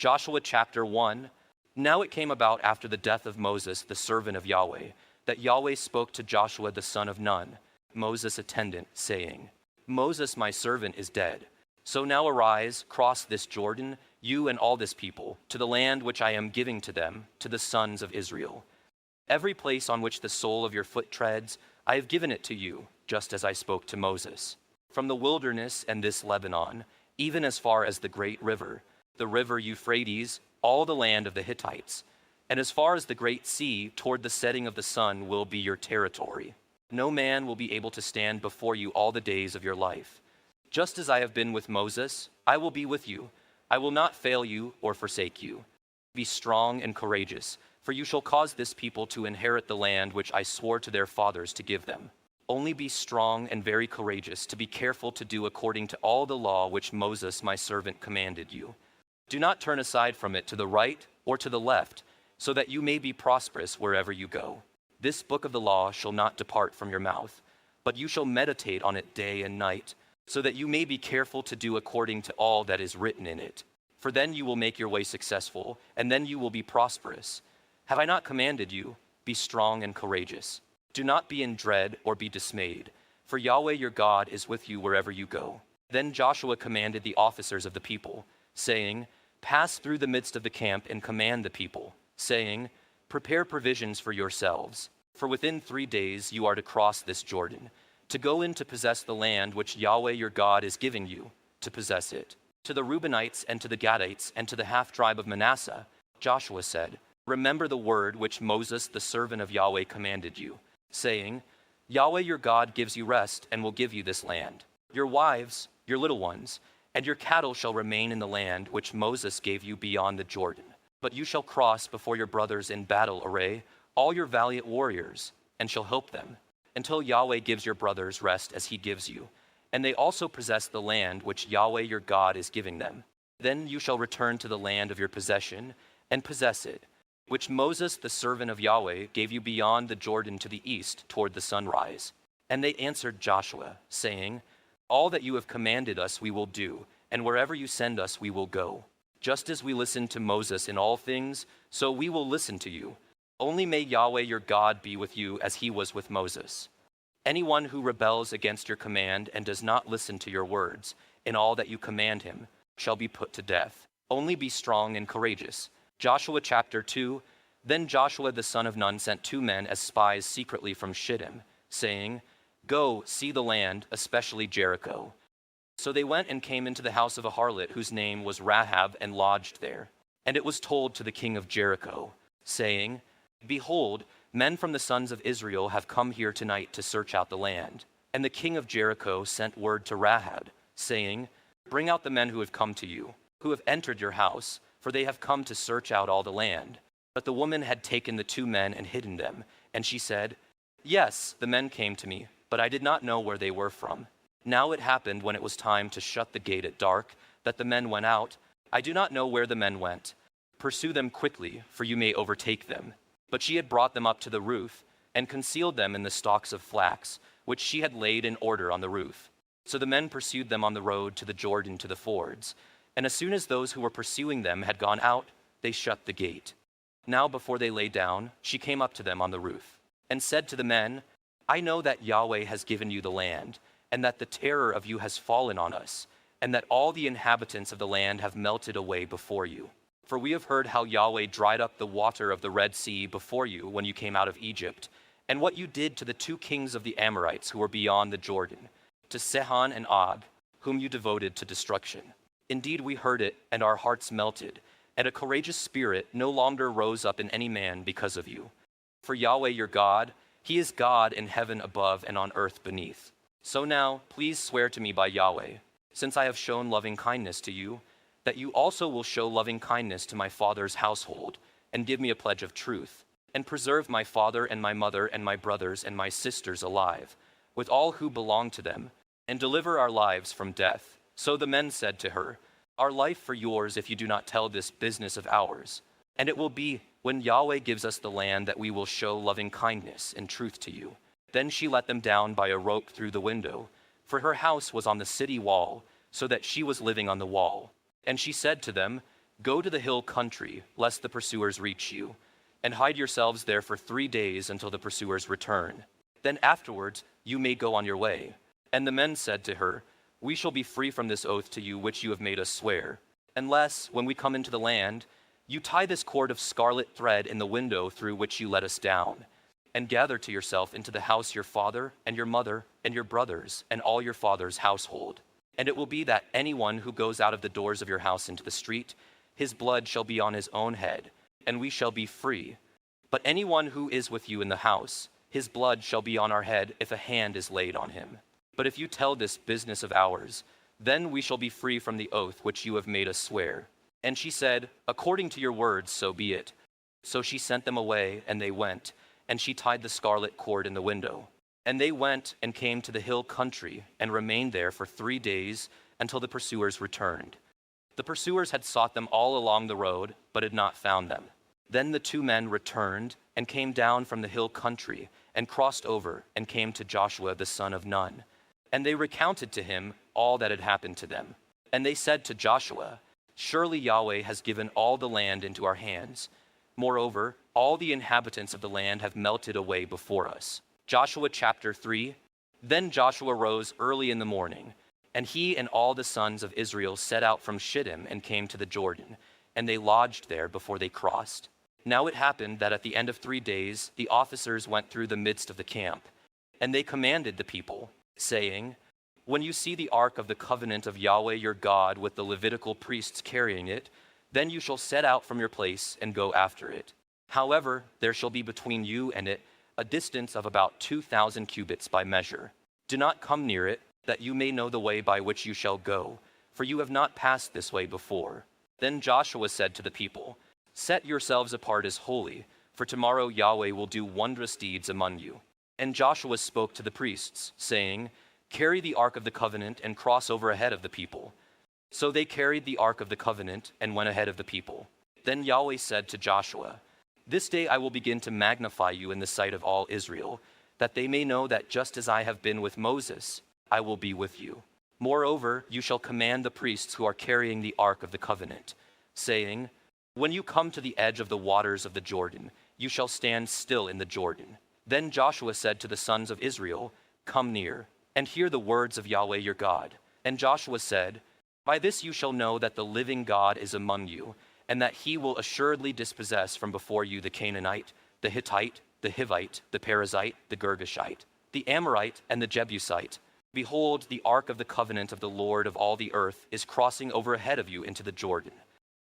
Joshua chapter 1. Now it came about after the death of Moses, the servant of Yahweh, that Yahweh spoke to Joshua the son of Nun, Moses' attendant, saying, Moses my servant is dead. So now arise, cross this Jordan, you and all this people, to the land which I am giving to them, to the sons of Israel. Every place on which the sole of your foot treads, I have given it to you, just as I spoke to Moses. From the wilderness and this Lebanon, even as far as the great river, the river Euphrates, all the land of the Hittites, and as far as the great sea, toward the setting of the sun will be your territory. No man will be able to stand before you all the days of your life. Just as I have been with Moses, I will be with you. I will not fail you or forsake you. Be strong and courageous, for you shall cause this people to inherit the land which I swore to their fathers to give them. Only be strong and very courageous, to be careful to do according to all the law which Moses my servant commanded you. Do not turn aside from it to the right or to the left, so that you may be prosperous wherever you go. This book of the law shall not depart from your mouth, but you shall meditate on it day and night, so that you may be careful to do according to all that is written in it. For then you will make your way successful, and then you will be prosperous. Have I not commanded you? Be strong and courageous. Do not be in dread or be dismayed, for Yahweh your God is with you wherever you go. Then Joshua commanded the officers of the people, saying, Pass through the midst of the camp and command the people, saying, Prepare provisions for yourselves, for within 3 days you are to cross this Jordan, to go in to possess the land which Yahweh your God is giving you, to possess it. To the Reubenites and to the Gadites and to the half-tribe of Manasseh, Joshua said, Remember the word which Moses the servant of Yahweh commanded you, saying, Yahweh your God gives you rest and will give you this land. Your wives, your little ones, and your cattle shall remain in the land which Moses gave you beyond the Jordan. But you shall cross before your brothers in battle array, all your valiant warriors, and shall help them, until Yahweh gives your brothers rest as he gives you. And they also possess the land which Yahweh your God is giving them. Then you shall return to the land of your possession, and possess it, which Moses the servant of Yahweh gave you beyond the Jordan to the east toward the sunrise. And they answered Joshua, saying, All that you have commanded us we will do, and wherever you send us we will go. Just as we listened to Moses in all things, so we will listen to you. Only may Yahweh your God be with you as he was with Moses. Anyone who rebels against your command and does not listen to your words in all that you command him shall be put to death. Only be strong and courageous. Joshua chapter 2. Then Joshua the son of Nun sent 2 men as spies secretly from Shittim, saying, Go, see the land, especially Jericho. So they went and came into the house of a harlot whose name was Rahab, and lodged there. And it was told to the king of Jericho, saying, Behold, men from the sons of Israel have come here tonight to search out the land. And the king of Jericho sent word to Rahab, saying, Bring out the men who have come to you, who have entered your house, for they have come to search out all the land. But the woman had taken the 2 men and hidden them. And she said, Yes, the men came to me, but I did not know where they were from. Now it happened when it was time to shut the gate at dark, that the men went out. I do not know where the men went. Pursue them quickly, for you may overtake them. But she had brought them up to the roof, and concealed them in the stalks of flax, which she had laid in order on the roof. So the men pursued them on the road to the Jordan to the fords. And as soon as those who were pursuing them had gone out, they shut the gate. Now before they lay down, she came up to them on the roof, and said to the men, I know that Yahweh has given you the land, and that the terror of you has fallen on us, and that all the inhabitants of the land have melted away before you. For we have heard how Yahweh dried up the water of the Red Sea before you when you came out of Egypt, and what you did to the 2 kings of the Amorites who were beyond the Jordan, to Sihon and Og, whom you devoted to destruction. Indeed, we heard it, and our hearts melted, and a courageous spirit no longer rose up in any man because of you. For Yahweh your God, he is God in heaven above and on earth beneath. So now, please swear to me by Yahweh, since I have shown loving kindness to you, that you also will show loving kindness to my father's household, and give me a pledge of truth, and preserve my father and my mother and my brothers and my sisters alive, with all who belong to them, and deliver our lives from death. So the men said to her, Our life for yours if you do not tell this business of ours. And it will be when Yahweh gives us the land that we will show loving kindness and truth to you. Then she let them down by a rope through the window, for her house was on the city wall, so that she was living on the wall. And she said to them, Go to the hill country, lest the pursuers reach you, and hide yourselves there for 3 days until the pursuers return. Then afterwards you may go on your way. And the men said to her, We shall be free from this oath to you which you have made us swear, unless, when we come into the land, you tie this cord of scarlet thread in the window through which you let us down, and gather to yourself into the house your father and your mother and your brothers and all your father's household. And it will be that anyone who goes out of the doors of your house into the street, his blood shall be on his own head, and we shall be free. But anyone who is with you in the house, his blood shall be on our head if a hand is laid on him. But if you tell this business of ours, then we shall be free from the oath which you have made us swear. And she said, According to your words, so be it. So she sent them away, and they went, and she tied the scarlet cord in the window. And they went and came to the hill country, and remained there for 3 days until the pursuers returned. The pursuers had sought them all along the road, but had not found them. Then the 2 men returned and came down from the hill country, and crossed over, and came to Joshua the son of Nun. And they recounted to him all that had happened to them. And they said to Joshua, Surely Yahweh has given all the land into our hands. Moreover, all the inhabitants of the land have melted away before us. Joshua chapter 3. Then Joshua rose early in the morning, and he and all the sons of Israel set out from Shittim and came to the Jordan, and they lodged there before they crossed. Now it happened that at the end of 3 days the officers went through the midst of the camp, and they commanded the people, saying, When you see the ark of the covenant of Yahweh your God with the Levitical priests carrying it, then you shall set out from your place and go after it. However, there shall be between you and it a distance of about 2,000 cubits by measure. Do not come near it, that you may know the way by which you shall go, for you have not passed this way before. Then Joshua said to the people, Set yourselves apart as holy, for tomorrow Yahweh will do wondrous deeds among you. And Joshua spoke to the priests, saying, Carry the ark of the covenant and cross over ahead of the people. So they carried the ark of the covenant and went ahead of the people. Then Yahweh said to Joshua, This day I will begin to magnify you in the sight of all Israel, that they may know that just as I have been with Moses, I will be with you. Moreover, you shall command the priests who are carrying the ark of the covenant, saying, When you come to the edge of the waters of the Jordan, you shall stand still in the Jordan. Then Joshua said to the sons of Israel, Come near, and hear the words of Yahweh your God. And Joshua said, By this you shall know that the living God is among you, and that he will assuredly dispossess from before you the Canaanite, the Hittite, the Hivite, the Perizzite, the Girgashite, the Amorite, and the Jebusite. Behold, the ark of the covenant of the Lord of all the earth is crossing over ahead of you into the Jordan.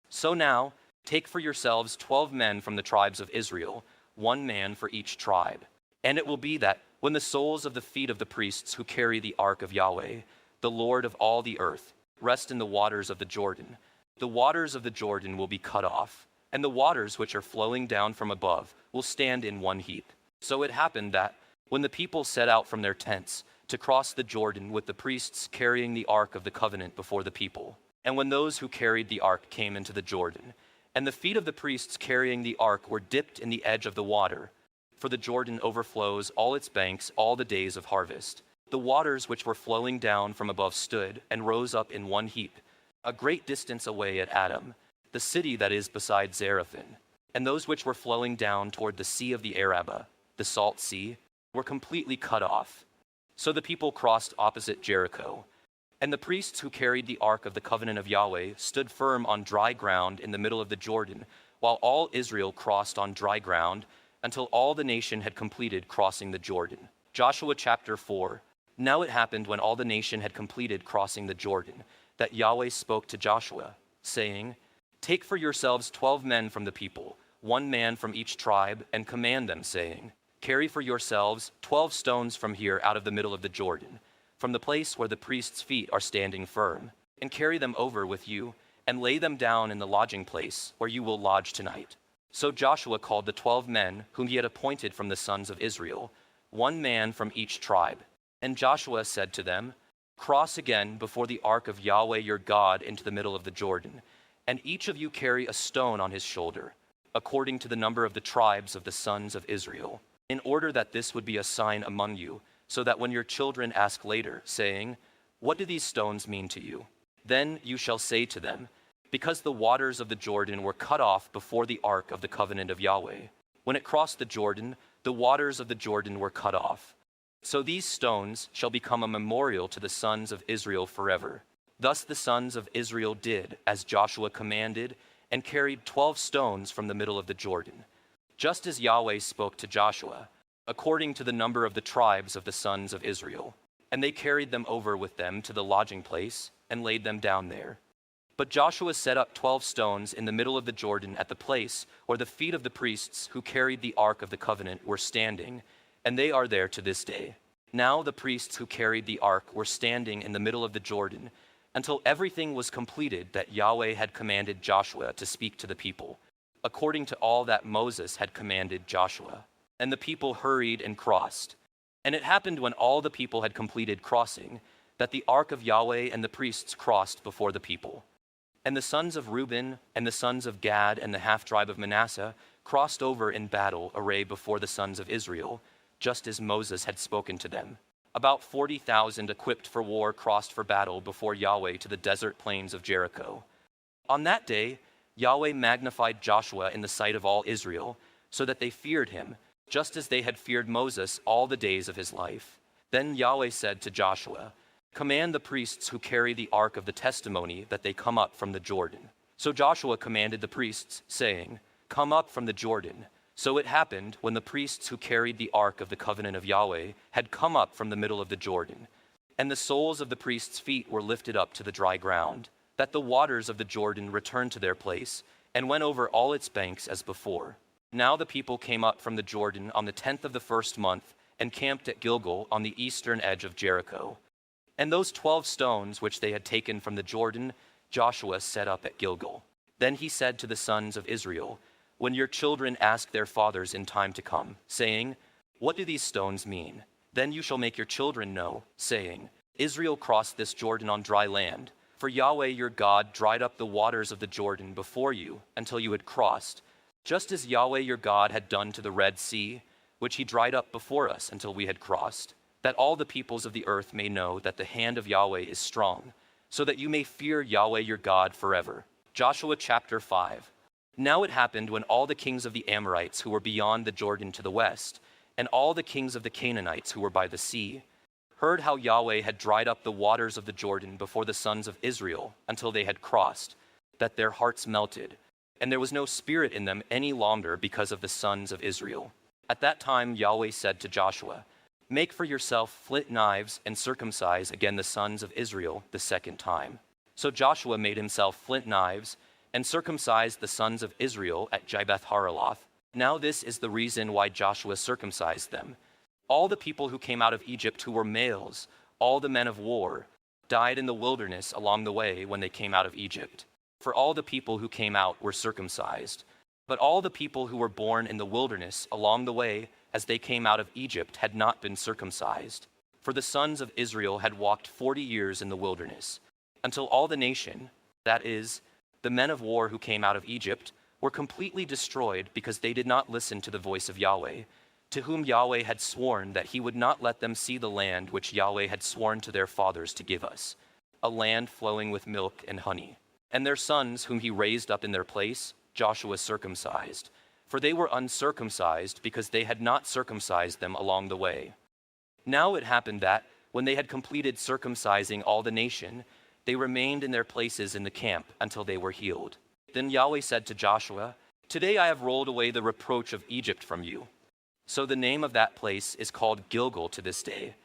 So now, take for yourselves 12 men from the tribes of Israel, 1 man for each tribe. And it will be that when the soles of the feet of the priests who carry the ark of Yahweh, the Lord of all the earth, rest in the waters of the Jordan, the waters of the Jordan will be cut off, and the waters which are flowing down from above will stand in one heap. So it happened that when the people set out from their tents to cross the Jordan with the priests carrying the ark of the covenant before the people, and when those who carried the ark came into the Jordan, and the feet of the priests carrying the ark were dipped in the edge of the water, for the Jordan overflows all its banks all the days of harvest. The waters which were flowing down from above stood and rose up in one heap, a great distance away at Adam, the city that is beside Zarephath. And those which were flowing down toward the sea of the Arabah, the salt sea, were completely cut off. So the people crossed opposite Jericho. And the priests who carried the ark of the covenant of Yahweh stood firm on dry ground in the middle of the Jordan, while all Israel crossed on dry ground until all the nation had completed crossing the Jordan. Joshua chapter 4. Now it happened when all the nation had completed crossing the Jordan, that Yahweh spoke to Joshua, saying, Take for yourselves 12 men from the people, 1 man from each tribe, and command them, saying, Carry for yourselves 12 stones from here out of the middle of the Jordan, from the place where the priests' feet are standing firm, and carry them over with you, and lay them down in the lodging place where you will lodge tonight. So Joshua called the 12 men whom he had appointed from the sons of Israel, 1 man from each tribe. And Joshua said to them, Cross again before the ark of Yahweh your God into the middle of the Jordan, and each of you carry a stone on his shoulder, according to the number of the tribes of the sons of Israel, in order that this would be a sign among you, so that when your children ask later, saying, What do these stones mean to you? Then you shall say to them, because the waters of the Jordan were cut off before the ark of the covenant of Yahweh. When it crossed the Jordan, the waters of the Jordan were cut off. So these stones shall become a memorial to the sons of Israel forever. Thus the sons of Israel did as Joshua commanded, and carried 12 stones from the middle of the Jordan, just as Yahweh spoke to Joshua, according to the number of the tribes of the sons of Israel. And they carried them over with them to the lodging place, and laid them down there. But Joshua set up 12 stones in the middle of the Jordan at the place where the feet of the priests who carried the ark of the covenant were standing, and they are there to this day. Now the priests who carried the ark were standing in the middle of the Jordan, until everything was completed that Yahweh had commanded Joshua to speak to the people, according to all that Moses had commanded Joshua. And the people hurried and crossed. And it happened when all the people had completed crossing, that the ark of Yahweh and the priests crossed before the people. And the sons of Reuben and the sons of Gad and the half-tribe of Manasseh crossed over in battle array before the sons of Israel, just as Moses had spoken to them. About 40,000 equipped for war crossed for battle before Yahweh to the desert plains of Jericho. On that day, Yahweh magnified Joshua in the sight of all Israel, so that they feared him, just as they had feared Moses all the days of his life. Then Yahweh said to Joshua, "Command the priests who carry the ark of the testimony that they come up from the Jordan." So Joshua commanded the priests, saying, "Come up from the Jordan." So it happened, when the priests who carried the ark of the covenant of Yahweh had come up from the middle of the Jordan, and the soles of the priests' feet were lifted up to the dry ground, that the waters of the Jordan returned to their place, and went over all its banks as before. Now the people came up from the Jordan on the 10th of the first month, and camped at Gilgal on the eastern edge of Jericho. And those 12 stones which they had taken from the Jordan, Joshua set up at Gilgal. Then he said to the sons of Israel, "When your children ask their fathers in time to come, saying, 'What do these stones mean?' then you shall make your children know, saying, 'Israel crossed this Jordan on dry land. For Yahweh your God dried up the waters of the Jordan before you until you had crossed, just as Yahweh your God had done to the Red Sea, which he dried up before us until we had crossed, that all the peoples of the earth may know that the hand of Yahweh is strong, so that you may fear Yahweh your God forever." Joshua chapter 5. Now it happened when all the kings of the Amorites who were beyond the Jordan to the west, and all the kings of the Canaanites who were by the sea, heard how Yahweh had dried up the waters of the Jordan before the sons of Israel until they had crossed, that their hearts melted, and there was no spirit in them any longer because of the sons of Israel. At that time Yahweh said to Joshua, "Make for yourself flint knives and circumcise again the sons of Israel the second time." So Joshua made himself flint knives, and circumcised the sons of Israel at Jabbeth Haraloth. Now this is the reason why Joshua circumcised them. All the people who came out of Egypt who were males, all the men of war, died in the wilderness along the way when they came out of Egypt. For all the people who came out were circumcised. But all the people who were born in the wilderness along the way as they came out of Egypt had not been circumcised. For the sons of Israel had walked 40 years in the wilderness, until all the nation, that is, the men of war who came out of Egypt, were completely destroyed because they did not listen to the voice of Yahweh, to whom Yahweh had sworn that he would not let them see the land which Yahweh had sworn to their fathers to give us, a land flowing with milk and honey. And their sons, whom he raised up in their place, Joshua circumcised, for they were uncircumcised because they had not circumcised them along the way. Now it happened that, when they had completed circumcising all the nation, they remained in their places in the camp until they were healed. Then Yahweh said to Joshua, "Today I have rolled away the reproach of Egypt from you." So the name of that place is called Gilgal to this day.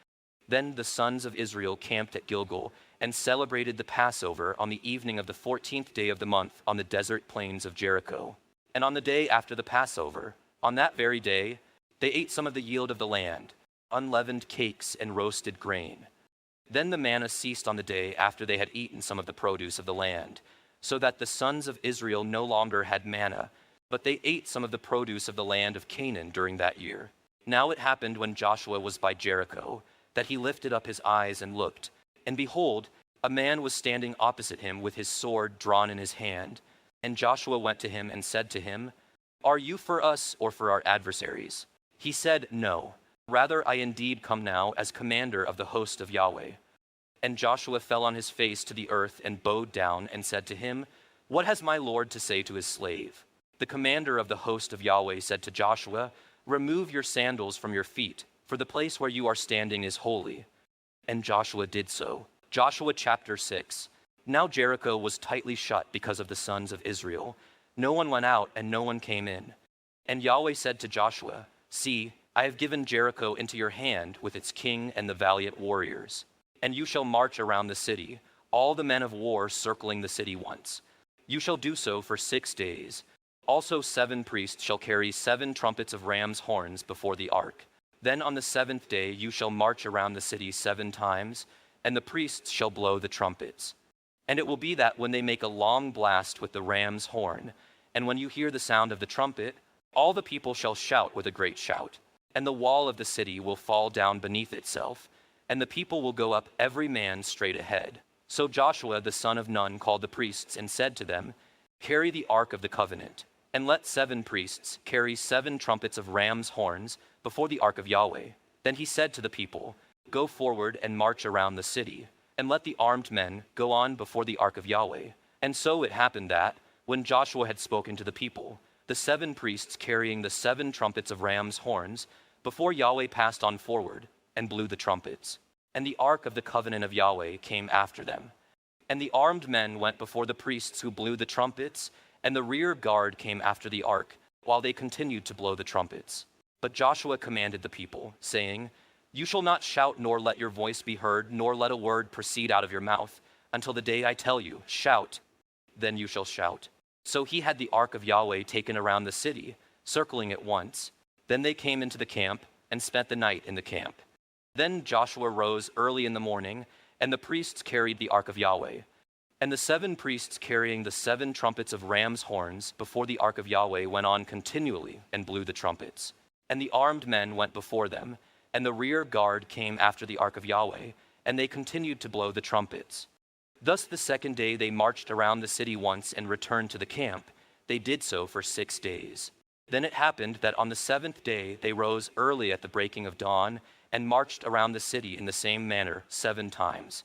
Then the sons of Israel camped at Gilgal and celebrated the Passover on the evening of the 14th day of the month on the desert plains of Jericho. And on the day after the Passover, on that very day, they ate some of the yield of the land, unleavened cakes and roasted grain. Then the manna ceased on the day after they had eaten some of the produce of the land, so that the sons of Israel no longer had manna, but they ate some of the produce of the land of Canaan during that year. Now it happened when Joshua was by Jericho, that he lifted up his eyes and looked, and behold, a man was standing opposite him with his sword drawn in his hand. And Joshua went to him and said to him, "Are you for us or for our adversaries?" He said, "No. Rather, I indeed come now as commander of the host of Yahweh." And Joshua fell on his face to the earth and bowed down and said to him, "What has my Lord to say to his slave?" The commander of the host of Yahweh said to Joshua, "Remove your sandals from your feet, for the place where you are standing is holy." And Joshua did so. Joshua chapter 6. Now Jericho was tightly shut because of the sons of Israel. No one went out and no one came in. And Yahweh said to Joshua, "See, I have given Jericho into your hand with its king and the valiant warriors. And you shall march around the city, all the men of war circling the city once. You shall do so for 6 days. Also 7 priests shall carry 7 trumpets of ram's horns before the ark. Then on the 7th day you shall march around the city 7 times, and the priests shall blow the trumpets. And it will be that when they make a long blast with the ram's horn, and when you hear the sound of the trumpet, all the people shall shout with a great shout, and the wall of the city will fall down beneath itself, and the people will go up every man straight ahead." So Joshua the son of Nun called the priests and said to them, "Carry the ark of the covenant, and let 7 priests carry 7 trumpets of ram's horns before the ark of Yahweh." Then he said to the people, "Go forward and march around the city, and let the armed men go on before the ark of Yahweh." And so it happened that, when Joshua had spoken to the people, the 7 priests carrying the 7 trumpets of ram's horns before Yahweh passed on forward and blew the trumpets. And the ark of the covenant of Yahweh came after them. And the armed men went before the priests who blew the trumpets, and the rear guard came after the ark, while they continued to blow the trumpets. But Joshua commanded the people, saying, "You shall not shout nor let your voice be heard, nor let a word proceed out of your mouth, until the day I tell you, shout, then you shall shout." So he had the ark of Yahweh taken around the city, circling it once. Then they came into the camp and spent the night in the camp. Then Joshua rose early in the morning, and the priests carried the ark of Yahweh. And the 7 priests carrying the 7 trumpets of ram's horns before the ark of Yahweh went on continually and blew the trumpets. And the armed men went before them, and the rear guard came after the ark of Yahweh, and they continued to blow the trumpets. Thus the 2nd day they marched around the city once and returned to the camp. They did so for 6 days. Then it happened that on the 7th day they rose early at the breaking of dawn and marched around the city in the same manner 7 times.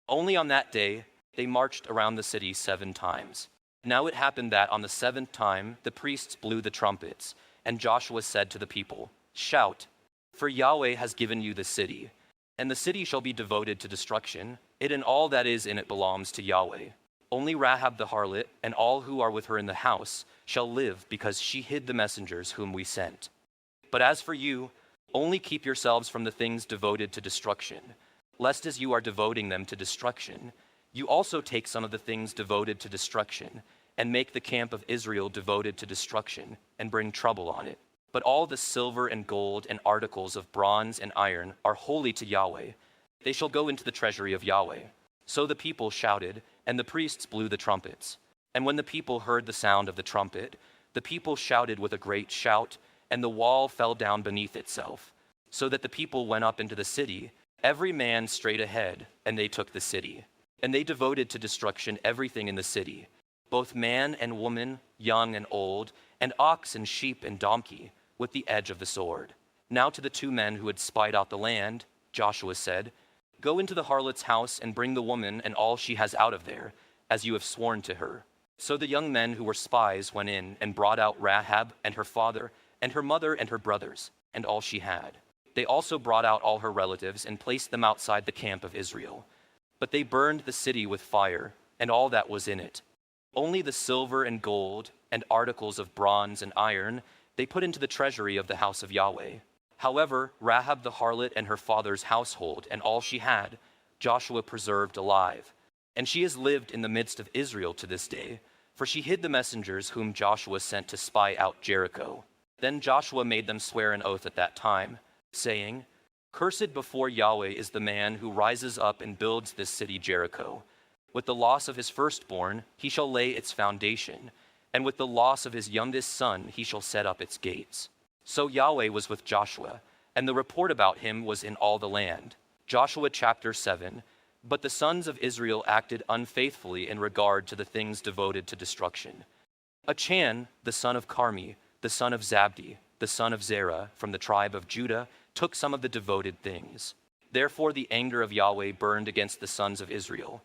Only on that day they marched around the city 7 times. Now it happened that on the 7th time the priests blew the trumpets, and Joshua said to the people, "Shout, for Yahweh has given you the city, and the city shall be devoted to destruction. It and all that is in it belongs to Yahweh. Only Rahab the harlot and all who are with her in the house shall live, because she hid the messengers whom we sent. But as for you, only keep yourselves from the things devoted to destruction, lest as you are devoting them to destruction, you also take some of the things devoted to destruction and make the camp of Israel devoted to destruction and bring trouble on it. But all the silver and gold and articles of bronze and iron are holy to Yahweh. They shall go into the treasury of Yahweh." So the people shouted, and the priests blew the trumpets. And when the people heard the sound of the trumpet, the people shouted with a great shout, and the wall fell down beneath itself, so that the people went up into the city, every man straight ahead, and they took the city. And they devoted to destruction everything in the city, both man and woman, young and old, and ox and sheep and donkey, with the edge of the sword. Now to the 2 men who had spied out the land, Joshua said, "Go into the harlot's house and bring the woman and all she has out of there, as you have sworn to her." So the young men who were spies went in and brought out Rahab and her father and her mother and her brothers and all she had. They also brought out all her relatives and placed them outside the camp of Israel. But they burned the city with fire and all that was in it. Only the silver and gold and articles of bronze and iron they put into the treasury of the house of Yahweh. However, Rahab the harlot and her father's household and all she had, Joshua preserved alive. And she has lived in the midst of Israel to this day, for she hid the messengers whom Joshua sent to spy out Jericho. Then Joshua made them swear an oath at that time, saying, "Cursed before Yahweh is the man who rises up and builds this city Jericho. With the loss of his firstborn he shall lay its foundation, and with the loss of his youngest son he shall set up its gates." So Yahweh was with Joshua, and the report about him was in all the land. Joshua chapter 7. But the sons of Israel acted unfaithfully in regard to the things devoted to destruction. Achan, the son of Carmi, the son of Zabdi, the son of Zerah, from the tribe of Judah, took some of the devoted things. Therefore the anger of Yahweh burned against the sons of Israel.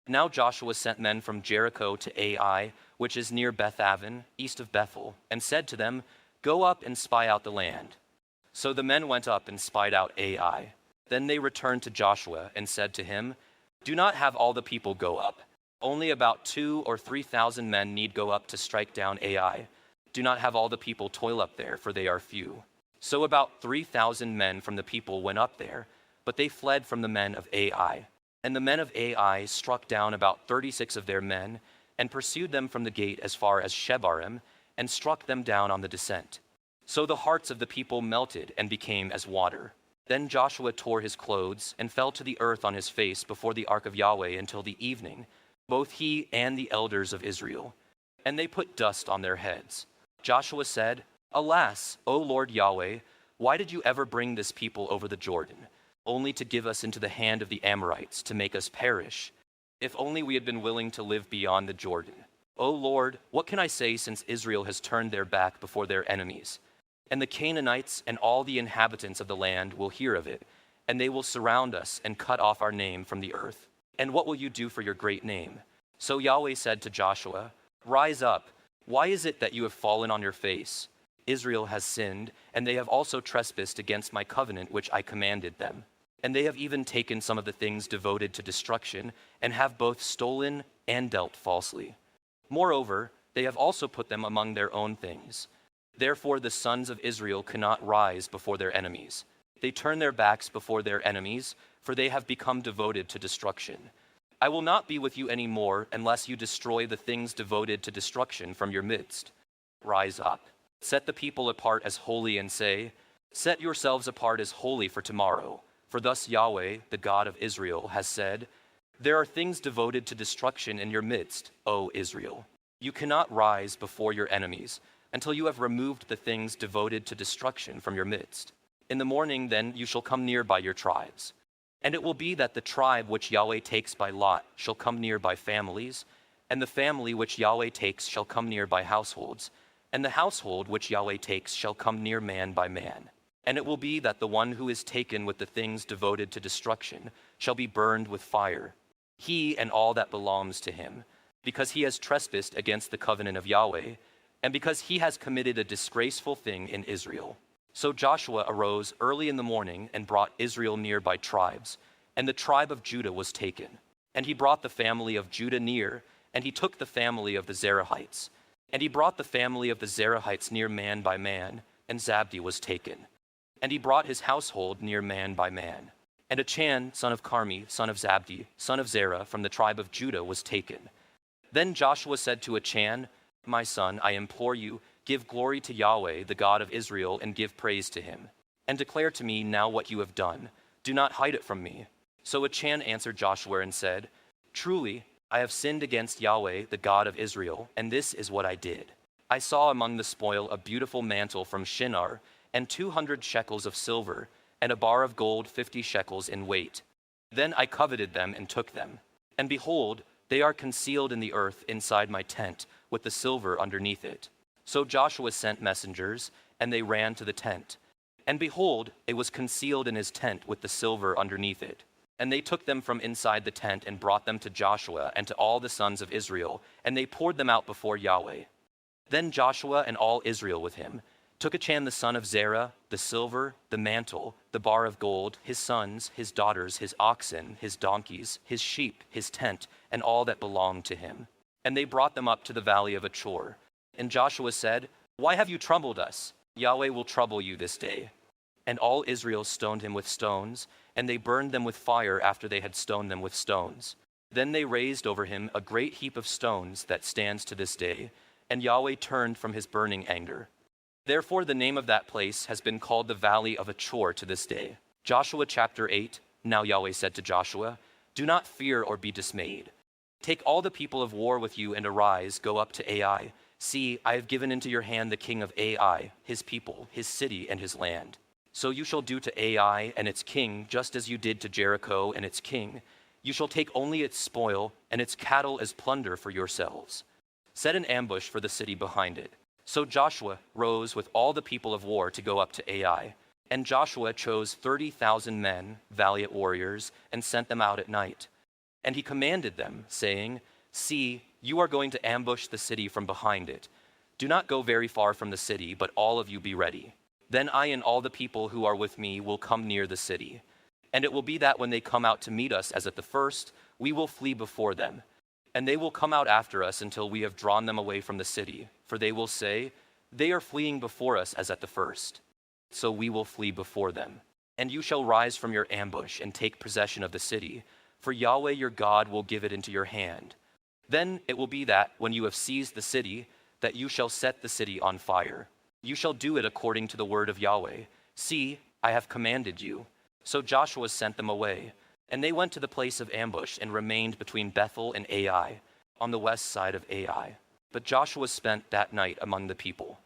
Now Joshua sent men from Jericho to Ai, which is near Beth-aven, east of Bethel, and said to them, "Go up and spy out the land." So the men went up and spied out Ai. Then they returned to Joshua and said to him, "Do not have all the people go up. Only about 2,000 or 3,000 men need go up to strike down Ai. Do not have all the people toil up there, for they are few." So about 3,000 men from the people went up there, but they fled from the men of Ai. And the men of Ai struck down about 36 of their men, and pursued them from the gate as far as Shebarim, and struck them down on the descent. So the hearts of the people melted and became as water. Then Joshua tore his clothes and fell to the earth on his face before the ark of Yahweh until the evening, both he and the elders of Israel. And they put dust on their heads. Joshua said, "Alas, O Lord Yahweh, why did you ever bring this people over the Jordan, only to give us into the hand of the Amorites to make us perish? If only we had been willing to live beyond the Jordan. O Lord, what can I say since Israel has turned their back before their enemies? And the Canaanites and all the inhabitants of the land will hear of it, and they will surround us and cut off our name from the earth. And what will you do for your great name?" So Yahweh said to Joshua, "Rise up. Why is it that you have fallen on your face? Israel has sinned, and they have also trespassed against my covenant which I commanded them. And they have even taken some of the things devoted to destruction, and have both stolen and dealt falsely. Moreover, they have also put them among their own things. Therefore the sons of Israel cannot rise before their enemies. They turn their backs before their enemies, for they have become devoted to destruction. I will not be with you any more unless you destroy the things devoted to destruction from your midst. Rise up, set the people apart as holy, and say, 'Set yourselves apart as holy for tomorrow.' For thus Yahweh, the God of Israel, has said, 'There are things devoted to destruction in your midst, O Israel. You cannot rise before your enemies until you have removed the things devoted to destruction from your midst. In the morning then you shall come near by your tribes. And it will be that the tribe which Yahweh takes by lot shall come near by families, and the family which Yahweh takes shall come near by households, and the household which Yahweh takes shall come near man by man. And it will be that the one who is taken with the things devoted to destruction shall be burned with fire, he and all that belongs to him, because he has trespassed against the covenant of Yahweh, and because he has committed a disgraceful thing in Israel.' So Joshua arose early in the morning and brought Israel near by tribes, and the tribe of Judah was taken. And he brought the family of Judah near, and he took the family of the Zerahites. And he brought the family of the Zerahites near man by man, and Zabdi was taken. And he brought his household near man by man. And Achan, son of Carmi, son of Zabdi, son of Zerah, from the tribe of Judah, was taken. Then Joshua said to Achan, 'My son, I implore you, give glory to Yahweh, the God of Israel, and give praise to him. And declare to me now what you have done. Do not hide it from me.' So Achan answered Joshua and said, 'Truly, I have sinned against Yahweh, the God of Israel, and this is what I did. I saw among the spoil a beautiful mantle from Shinar, and 200 shekels of silver, and a bar of gold 50 shekels in weight. Then I coveted them and took them. And behold, they are concealed in the earth inside my tent, with the silver underneath it.' So Joshua sent messengers, and they ran to the tent. And behold, it was concealed in his tent with the silver underneath it. And they took them from inside the tent and brought them to Joshua and to all the sons of Israel, and they poured them out before Yahweh. Then Joshua and all Israel with him took Achan the son of Zerah, the silver, the mantle, the bar of gold, his sons, his daughters, his oxen, his donkeys, his sheep, his tent, and all that belonged to him. And they brought them up to the valley of Achor. And Joshua said, 'Why have you troubled us? Yahweh will trouble you this day.' And all Israel stoned him with stones, and they burned them with fire after they had stoned them with stones. Then they raised over him a great heap of stones that stands to this day, and Yahweh turned from his burning anger. Therefore the name of that place has been called the Valley of Achor to this day." Joshua chapter 8. Now Yahweh said to Joshua, "Do not fear or be dismayed. Take all the people of war with you and arise, go up to Ai. See, I have given into your hand the king of Ai, his people, his city, and his land. So you shall do to Ai and its king just as you did to Jericho and its king. You shall take only its spoil and its cattle as plunder for yourselves. Set an ambush for the city behind it." So Joshua rose with all the people of war to go up to Ai. And Joshua chose 30,000 men, valiant warriors, and sent them out at night. And he commanded them, saying, "See, you are going to ambush the city from behind it. Do not go very far from the city, but all of you be ready. Then I and all the people who are with me will come near the city. And it will be that when they come out to meet us as at the first, we will flee before them. And they will come out after us until we have drawn them away from the city. For they will say, 'They are fleeing before us as at the first.' So we will flee before them. And you shall rise from your ambush and take possession of the city, for Yahweh your God will give it into your hand. Then it will be that when you have seized the city, that you shall set the city on fire. You shall do it according to the word of Yahweh. See, I have commanded you." So Joshua sent them away, and they went to the place of ambush and remained between Bethel and Ai, on the west side of Ai. But Joshua spent that night among the people.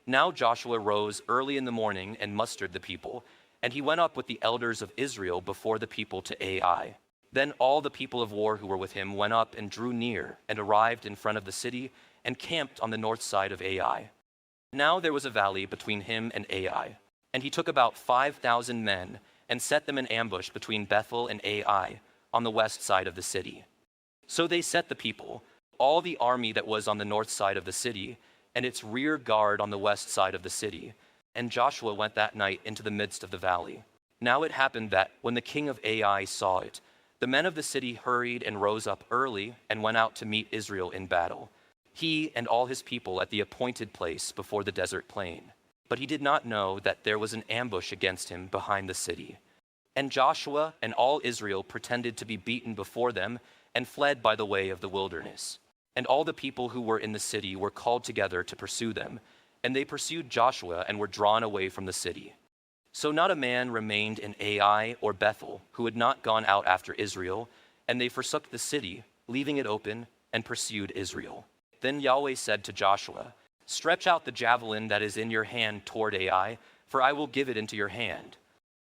Now Joshua rose early in the morning and mustered the people, and he went up with the elders of Israel before the people to Ai. Then all the people of war who were with him went up and drew near and arrived in front of the city and camped on the north side of Ai. Now there was a valley between him and Ai, and he took about 5,000 men and set them in ambush between Bethel and Ai on the west side of the city. So they set the people, all the army that was on the north side of the city, and its rear guard on the west side of the city, and Joshua went that night into the midst of the valley. Now it happened that when the king of Ai saw it, the men of the city hurried and rose up early and went out to meet Israel in battle, he and all his people at the appointed place before the desert plain. But he did not know that there was an ambush against him behind the city. And Joshua and all Israel pretended to be beaten before them and fled by the way of the wilderness. And all the people who were in the city were called together to pursue them, and they pursued Joshua and were drawn away from the city. So not a man remained in Ai or Bethel who had not gone out after Israel, and they forsook the city, leaving it open, and pursued Israel. Then Yahweh said to Joshua, "Stretch out the javelin that is in your hand toward Ai, for I will give it into your hand."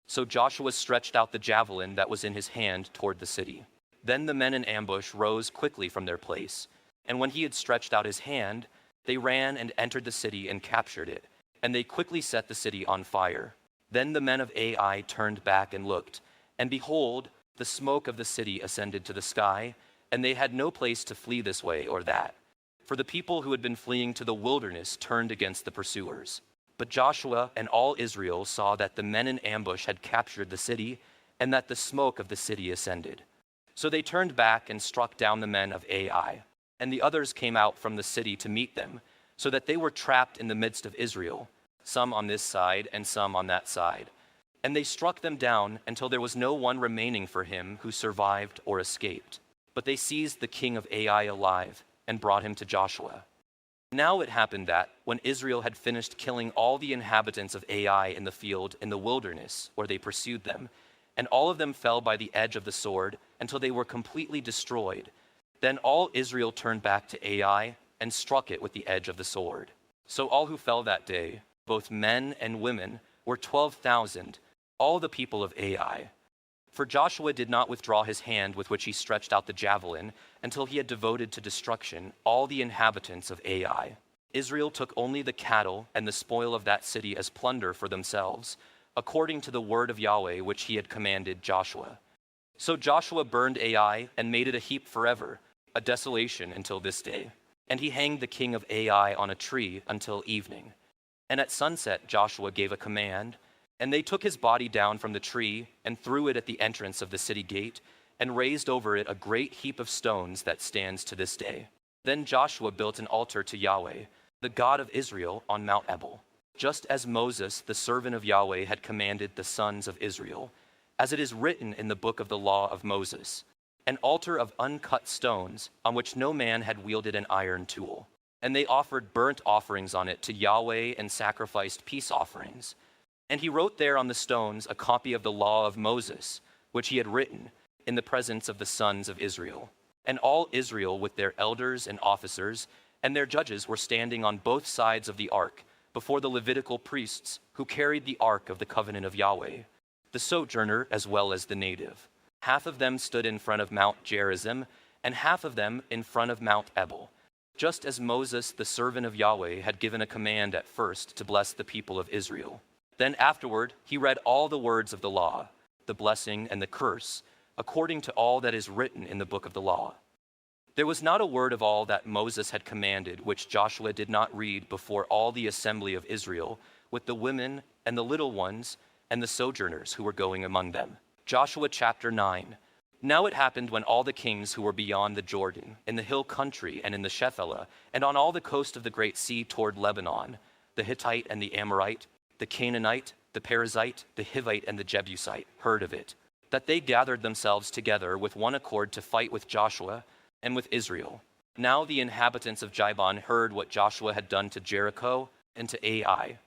So Joshua stretched out the javelin that was in his hand toward the city. Then the men in ambush rose quickly from their place, and when he had stretched out his hand, they ran and entered the city and captured it, and they quickly set the city on fire. Then the men of Ai turned back and looked, and behold, the smoke of the city ascended to the sky, and they had no place to flee this way or that. For the people who had been fleeing to the wilderness turned against the pursuers. But Joshua and all Israel saw that the men in ambush had captured the city, and that the smoke of the city ascended. So they turned back and struck down the men of Ai, and the others came out from the city to meet them, so that they were trapped in the midst of Israel, some on this side and some on that side. And they struck them down until there was no one remaining for him who survived or escaped. But they seized the king of Ai alive and brought him to Joshua. Now it happened that, when Israel had finished killing all the inhabitants of Ai in the field in the wilderness where they pursued them, and all of them fell by the edge of the sword until they were completely destroyed, then all Israel turned back to Ai and struck it with the edge of the sword. So all who fell that day, both men and women, were 12,000, all the people of Ai. For Joshua did not withdraw his hand with which he stretched out the javelin until he had devoted to destruction all the inhabitants of Ai. Israel took only the cattle and the spoil of that city as plunder for themselves, according to the word of Yahweh which he had commanded Joshua. So Joshua burned Ai and made it a heap forever, a desolation until this day. And he hanged the king of Ai on a tree until evening. And at sunset Joshua gave a command, and they took his body down from the tree and threw it at the entrance of the city gate, and raised over it a great heap of stones that stands to this day. Then Joshua built an altar to Yahweh, the God of Israel, on Mount Ebal, just as Moses, the servant of Yahweh, had commanded the sons of Israel, as it is written in the book of the law of Moses, an altar of uncut stones on which no man had wielded an iron tool. And they offered burnt offerings on it to Yahweh and sacrificed peace offerings. And he wrote there on the stones a copy of the law of Moses, which he had written, in the presence of the sons of Israel. And all Israel with their elders and officers and their judges were standing on both sides of the ark before the Levitical priests who carried the ark of the covenant of Yahweh, the sojourner as well as the native. Half of them stood in front of Mount Gerizim, and half of them in front of Mount Ebal, just as Moses, the servant of Yahweh, had given a command at first to bless the people of Israel. Then afterward he read all the words of the law, the blessing and the curse, according to all that is written in the book of the law. There was not a word of all that Moses had commanded which Joshua did not read before all the assembly of Israel, with the women and the little ones and the sojourners who were going among them. Joshua chapter 9. Now it happened when all the kings who were beyond the Jordan, in the hill country and in the Shephelah, and on all the coast of the great sea toward Lebanon, the Hittite and the Amorite, the Canaanite, the Perizzite, the Hivite, and the Jebusite, heard of it, that they gathered themselves together with one accord to fight with Joshua and with Israel. Now the inhabitants of Gibeon heard what Joshua had done to Jericho and to Ai.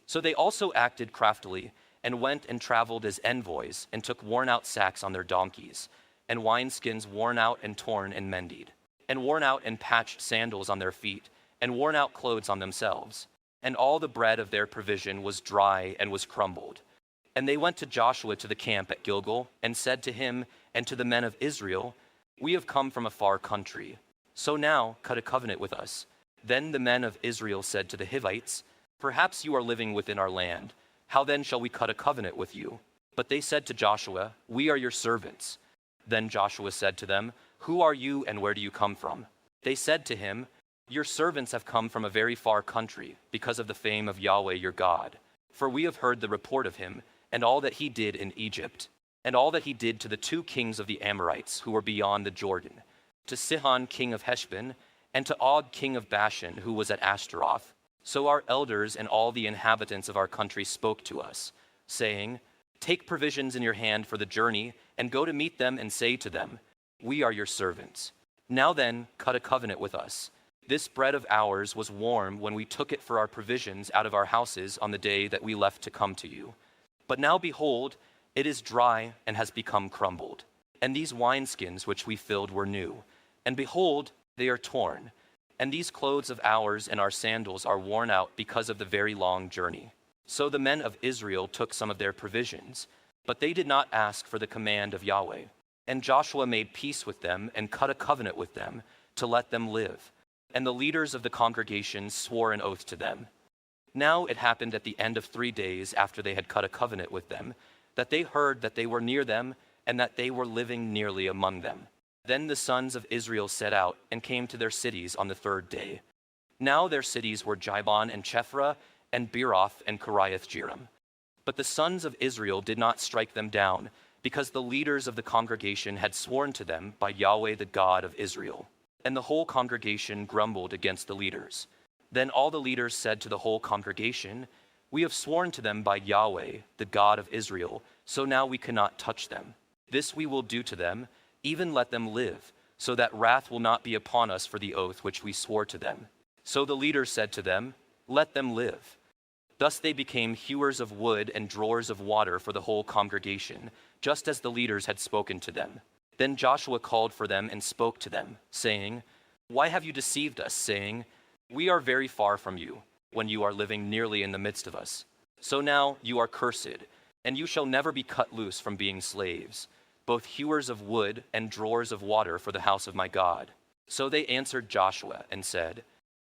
So they also acted craftily, and went and traveled as envoys, and took worn-out sacks on their donkeys, and wineskins worn out and torn and mended, and worn out and patched sandals on their feet, and worn out clothes on themselves. And all the bread of their provision was dry and was crumbled. And they went to Joshua to the camp at Gilgal, and said to him and to the men of Israel, We have come from a far country, so now cut a covenant with us. Then the men of Israel said to the Hivites, Perhaps you are living within our land. How then shall we cut a covenant with you? But they said to Joshua, We are your servants. Then Joshua said to them, Who are you and where do you come from? They said to him, Your servants have come from a very far country, because of the fame of Yahweh your God. For we have heard the report of him, and all that he did in Egypt, and all that he did to the 2 kings of the Amorites who were beyond the Jordan, to Sihon king of Heshbon, and to Og king of Bashan, who was at Ashtaroth. So our elders and all the inhabitants of our country spoke to us, saying, Take provisions in your hand for the journey, and go to meet them and say to them, We are your servants. Now then, cut a covenant with us. This bread of ours was warm when we took it for our provisions out of our houses on the day that we left to come to you. But now behold, it is dry and has become crumbled. And these wineskins which we filled were new. And behold, they are torn. And these clothes of ours and our sandals are worn out because of the very long journey. So the men of Israel took some of their provisions, but they did not ask for the command of Yahweh. And Joshua made peace with them and cut a covenant with them to let them live. And the leaders of the congregation swore an oath to them. Now it happened at the end of 3 days after they had cut a covenant with them, that they heard that they were near them and that they were living nearly among them. Then the sons of Israel set out and came to their cities on the 3rd day. Now their cities were Gibeon and Chephra and Beeroth and Kiriath-jearim. But the sons of Israel did not strike them down, because the leaders of the congregation had sworn to them by Yahweh the God of Israel. And the whole congregation grumbled against the leaders. Then all the leaders said to the whole congregation, We have sworn to them by Yahweh the God of Israel, so now we cannot touch them. This we will do to them, even let them live, so that wrath will not be upon us for the oath which we swore to them. So the leaders said to them, Let them live. Thus they became hewers of wood and drawers of water for the whole congregation, just as the leaders had spoken to them. Then Joshua called for them and spoke to them, saying, Why have you deceived us, saying, We are very far from you, when you are living nearly in the midst of us? So now you are cursed, and you shall never be cut loose from being slaves, both hewers of wood and drawers of water for the house of my God. So they answered Joshua and said,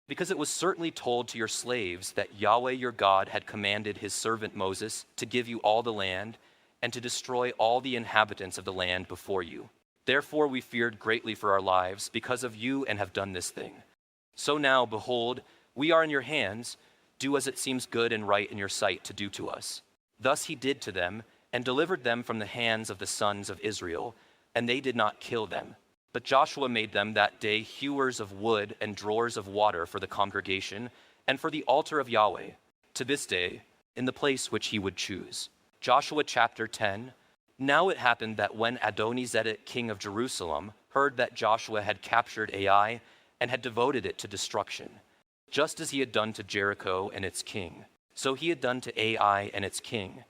Because it was certainly told to your slaves that Yahweh your God had commanded his servant Moses to give you all the land and to destroy all the inhabitants of the land before you. Therefore we feared greatly for our lives because of you and have done this thing. So now, behold, we are in your hands. Do as it seems good and right in your sight to do to us. Thus he did to them, and delivered them from the hands of the sons of Israel, and they did not kill them. But Joshua made them that day hewers of wood and drawers of water for the congregation, and for the altar of Yahweh, to this day, in the place which he would choose. Joshua chapter 10. Now it happened that when Adonizedek king of Jerusalem heard that Joshua had captured Ai and had devoted it to destruction, just as he had done to Jericho and its king, so he had done to Ai and its king,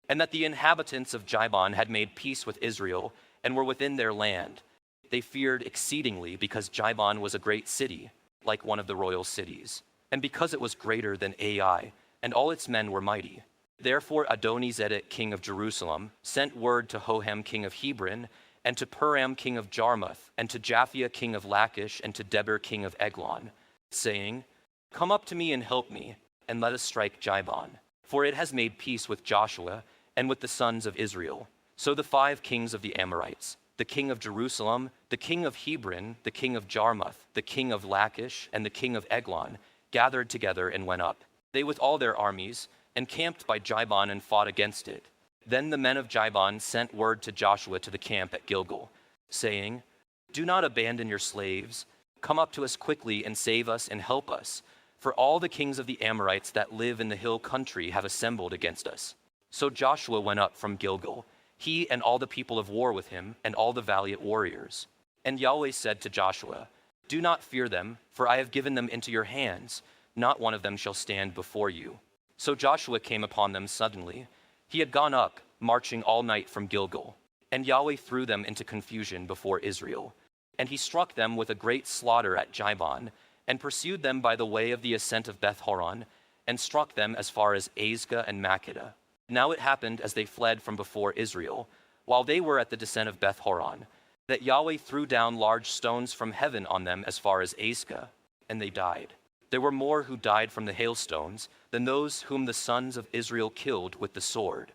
and that the inhabitants of Gibeon had made peace with Israel and were within their land, they feared exceedingly because Gibeon was a great city, like one of the royal cities, and because it was greater than Ai, and all its men were mighty. Therefore Adonizedek king of Jerusalem sent word to Hoham king of Hebron, and to Piram king of Jarmuth, and to Japhia king of Lachish, and to Debir king of Eglon, saying, Come up to me and help me, and let us strike Gibeon, for it has made peace with Joshua and with the sons of Israel. So the 5 kings of the Amorites, the king of Jerusalem, the king of Hebron, the king of Jarmuth, the king of Lachish, and the king of Eglon gathered together and went up, they with all their armies, and camped by Jibon and fought against it. Then the men of Jibon sent word to Joshua to the camp at Gilgal, saying, "Do not abandon your slaves. Come up to us quickly and save us and help us, for all the kings of the Amorites that live in the hill country have assembled against us." So Joshua went up from Gilgal, he and all the people of war with him, and all the valiant warriors. And Yahweh said to Joshua, "Do not fear them, for I have given them into your hands. Not one of them shall stand before you." So Joshua came upon them suddenly. He had gone up, marching all night from Gilgal. And Yahweh threw them into confusion before Israel. And he struck them with a great slaughter at Jibon, and pursued them by the way of the ascent of Beth-horon, and struck them as far as Azekah and Makkedah. Now it happened as they fled from before Israel, while they were at the descent of Beth-horon, that Yahweh threw down large stones from heaven on them as far as Azekah, and they died. There were more who died from the hailstones than those whom the sons of Israel killed with the sword.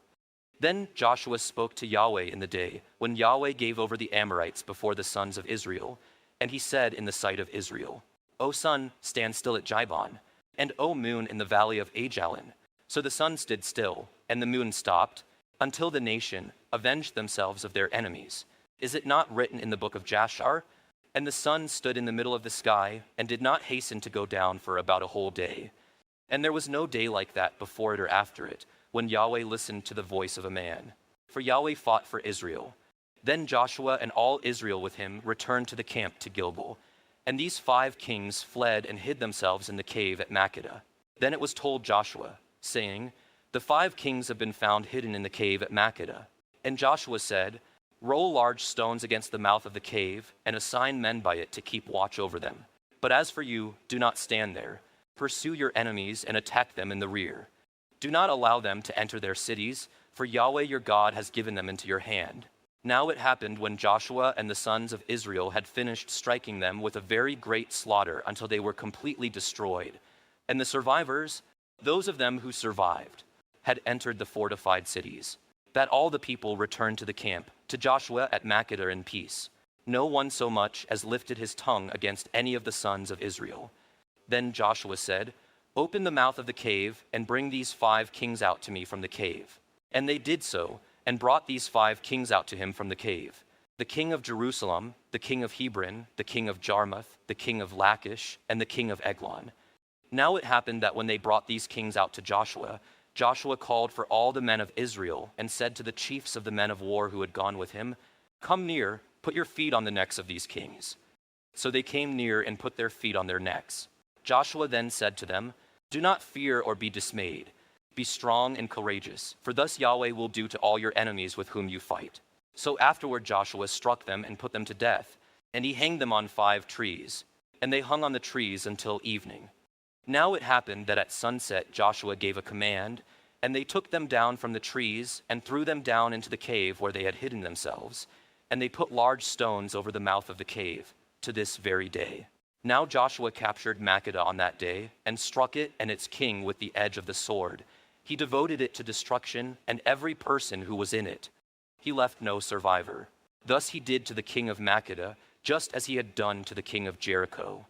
Then Joshua spoke to Yahweh in the day when Yahweh gave over the Amorites before the sons of Israel, and he said in the sight of Israel, "O sun, stand still at Jibon, and O moon in the valley of Ajalon." So the sun stood still, and the moon stopped, until the nation avenged themselves of their enemies. Is it not written in the book of Jashar? And the sun stood in the middle of the sky, and did not hasten to go down for about a whole day. And there was no day like that before it or after it, when Yahweh listened to the voice of a man. For Yahweh fought for Israel. Then Joshua and all Israel with him returned to the camp to Gilgal. And these 5 kings fled and hid themselves in the cave at Makkedah. Then it was told Joshua, saying, "The 5 kings have been found hidden in the cave at Makkedah." And Joshua said, "Roll large stones against the mouth of the cave, and assign men by it to keep watch over them. But as for you, do not stand there. Pursue your enemies and attack them in the rear. Do not allow them to enter their cities, for Yahweh your God has given them into your hand." Now it happened when Joshua and the sons of Israel had finished striking them with a very great slaughter until they were completely destroyed, and the survivors, those of them who survived, had entered the fortified cities, that all the people returned to the camp, to Joshua at Makkedah in peace. No one so much as lifted his tongue against any of the sons of Israel. Then Joshua said, "Open the mouth of the cave, and bring these 5 kings out to me from the cave." And they did so, and brought these 5 kings out to him from the cave: the king of Jerusalem, the king of Hebron, the king of Jarmuth, the king of Lachish, and the king of Eglon. Now it happened that when they brought these kings out to Joshua, Joshua called for all the men of Israel, and said to the chiefs of the men of war who had gone with him, "Come near, put your feet on the necks of these kings." So they came near and put their feet on their necks. Joshua then said to them, "Do not fear or be dismayed. Be strong and courageous, for thus Yahweh will do to all your enemies with whom you fight." So afterward Joshua struck them and put them to death, and he hanged them on 5 trees, and they hung on the trees until evening. Now it happened that at sunset Joshua gave a command, and they took them down from the trees and threw them down into the cave where they had hidden themselves, and they put large stones over the mouth of the cave to this very day. Now Joshua captured Makkedah on that day, and struck it and its king with the edge of the sword. He devoted it to destruction, and every person who was in it. He left no survivor. Thus he did to the king of Makkedah, just as he had done to the king of Jericho.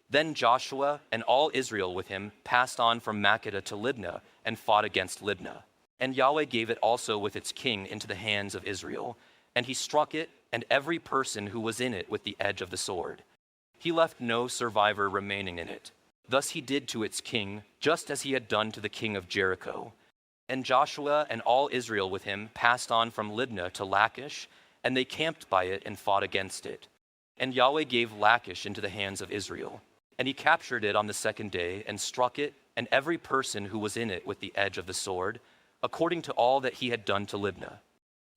Then Joshua and all Israel with him passed on from Makkedah to Libnah, and fought against Libnah. And Yahweh gave it also with its king into the hands of Israel. And he struck it, and every person who was in it with the edge of the sword. He left no survivor remaining in it. Thus he did to its king, just as he had done to the king of Jericho. And Joshua and all Israel with him passed on from Libnah to Lachish, and they camped by it and fought against it. And Yahweh gave Lachish into the hands of Israel. And he captured it on the 2nd day, and struck it, and every person who was in it with the edge of the sword, according to all that he had done to Libnah.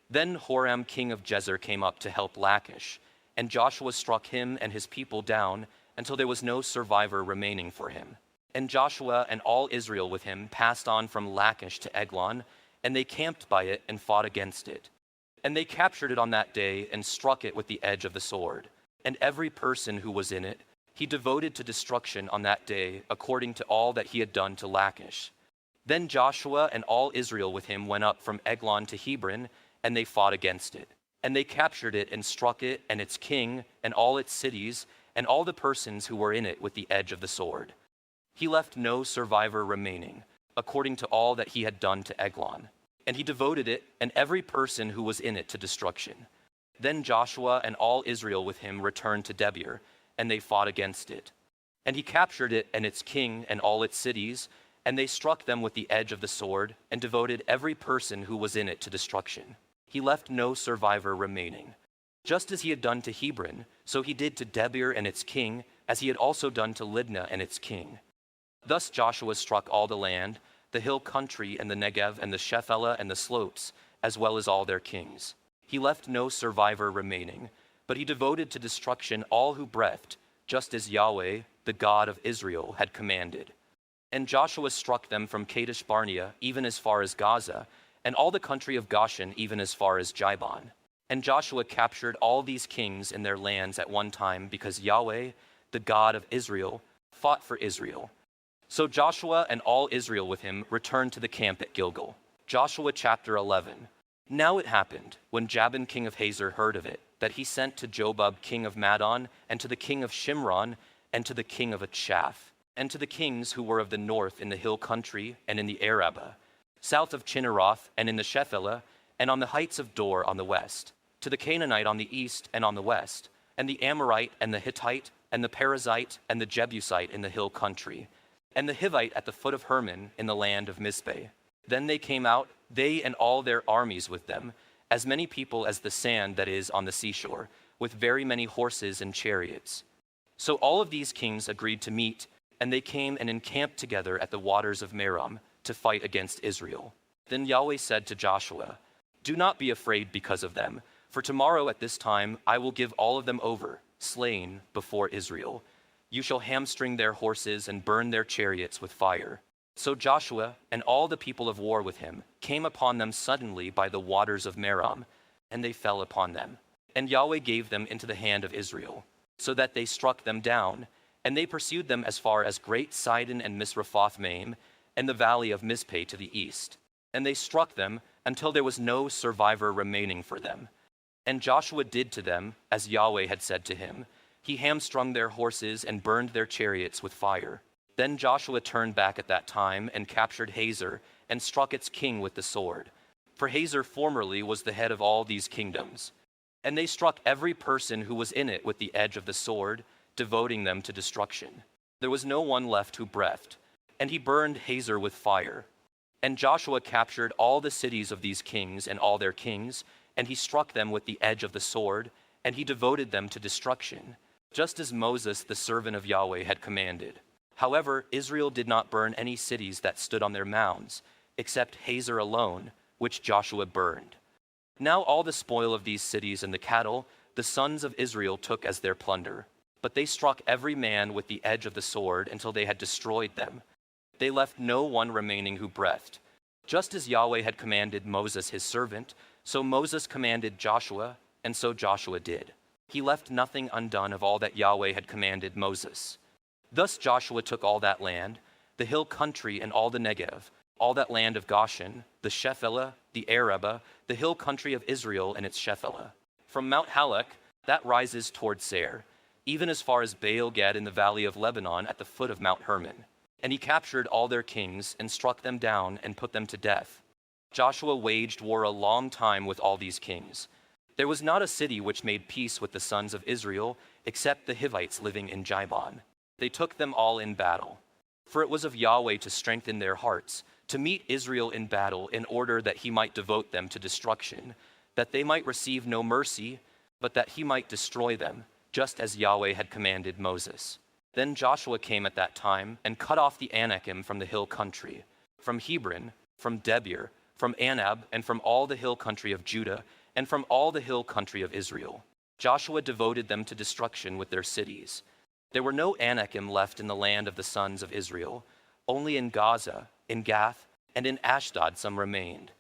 Then Horam king of Jezer came up to help Lachish, and Joshua struck him and his people down until there was no survivor remaining for him. And Joshua and all Israel with him passed on from Lachish to Eglon, and they camped by it and fought against it. And they captured it on that day and struck it with the edge of the sword. And every person who was in it, he devoted to destruction on that day, according to all that he had done to Lachish. Then Joshua and all Israel with him went up from Eglon to Hebron, and they fought against it. And they captured it and struck it and its king and all its cities and all the persons who were in it with the edge of the sword. He left no survivor remaining, according to all that he had done to Eglon. And he devoted it and every person who was in it to destruction. Then Joshua and all Israel with him returned to Debir, and they fought against it. And he captured it and its king and all its cities, and they struck them with the edge of the sword, and devoted every person who was in it to destruction. He left no survivor remaining. Just as he had done to Hebron, so he did to Debir and its king, as he had also done to Libnah and its king. Thus Joshua struck all the land, the hill country and the Negev and the Shephelah and the slopes, as well as all their kings. He left no survivor remaining, but he devoted to destruction all who breathed, just as Yahweh, the God of Israel, had commanded. And Joshua struck them from Kadesh Barnea even as far as Gaza, and all the country of Goshen even as far as Jibon. And Joshua captured all these kings in their lands at one time, because Yahweh, the God of Israel, fought for Israel. So Joshua and all Israel with him returned to the camp at Gilgal. Joshua chapter 11. Now it happened, when Jabin king of Hazor heard of it, that he sent to Jobab king of Madon, and to the king of Shimron, and to the king of Achshaph, and to the kings who were of the north in the hill country and in the Arabah, south of Chinneroth and in the Shephelah, and on the heights of Dor on the west, to the Canaanite on the east and on the west, and the Amorite and the Hittite and the Perizzite and the Jebusite in the hill country, and the Hivite at the foot of Hermon in the land of Mizpeh. Then they came out, they and all their armies with them, as many people as the sand that is on the seashore, with very many horses and chariots. So all of these kings agreed to meet, and they came and encamped together at the waters of Merom to fight against Israel. Then Yahweh said to Joshua, "Do not be afraid because of them, for tomorrow at this time I will give all of them over, slain, before Israel. You shall hamstring their horses and burn their chariots with fire." So Joshua and all the people of war with him came upon them suddenly by the waters of Merom, and they fell upon them. And Yahweh gave them into the hand of Israel, so that they struck them down, and they pursued them as far as Great Sidon and Misrephoth-Maim, and the valley of Mizpeh to the east. And they struck them until there was no survivor remaining for them. And Joshua did to them as Yahweh had said to him. He hamstrung their horses and burned their chariots with fire. Then Joshua turned back at that time and captured Hazor and struck its king with the sword. For Hazor formerly was the head of all these kingdoms. And they struck every person who was in it with the edge of the sword, devoting them to destruction. There was no one left who breathed, and he burned Hazor with fire. And Joshua captured all the cities of these kings and all their kings, and he struck them with the edge of the sword, and he devoted them to destruction, just as Moses the servant of Yahweh had commanded. However, Israel did not burn any cities that stood on their mounds, except Hazor alone, which Joshua burned. Now all the spoil of these cities and the cattle, the sons of Israel took as their plunder. But they struck every man with the edge of the sword until they had destroyed them. They left no one remaining who breathed. Just as Yahweh had commanded Moses his servant, so Moses commanded Joshua, and so Joshua did. He left nothing undone of all that Yahweh had commanded Moses. Thus Joshua took all that land, the hill country and all the Negev, all that land of Goshen, the Shephelah, the Arabah, the hill country of Israel and its Shephelah. From Mount Halak, that rises toward Seir, even as far as Baal-Gad in the valley of Lebanon at the foot of Mount Hermon. And he captured all their kings and struck them down and put them to death. Joshua waged war a long time with all these kings. There was not a city which made peace with the sons of Israel, except the Hivites living in Jibon. They took them all in battle. For it was of Yahweh to strengthen their hearts, to meet Israel in battle in order that he might devote them to destruction, that they might receive no mercy, but that he might destroy them, just as Yahweh had commanded Moses. Then Joshua came at that time and cut off the Anakim from the hill country, from Hebron, from Debir, from Anab, and from all the hill country of Judah, and from all the hill country of Israel. Joshua devoted them to destruction with their cities. There were no Anakim left in the land of the sons of Israel. Only in Gaza, in Gath, and in Ashdod some remained.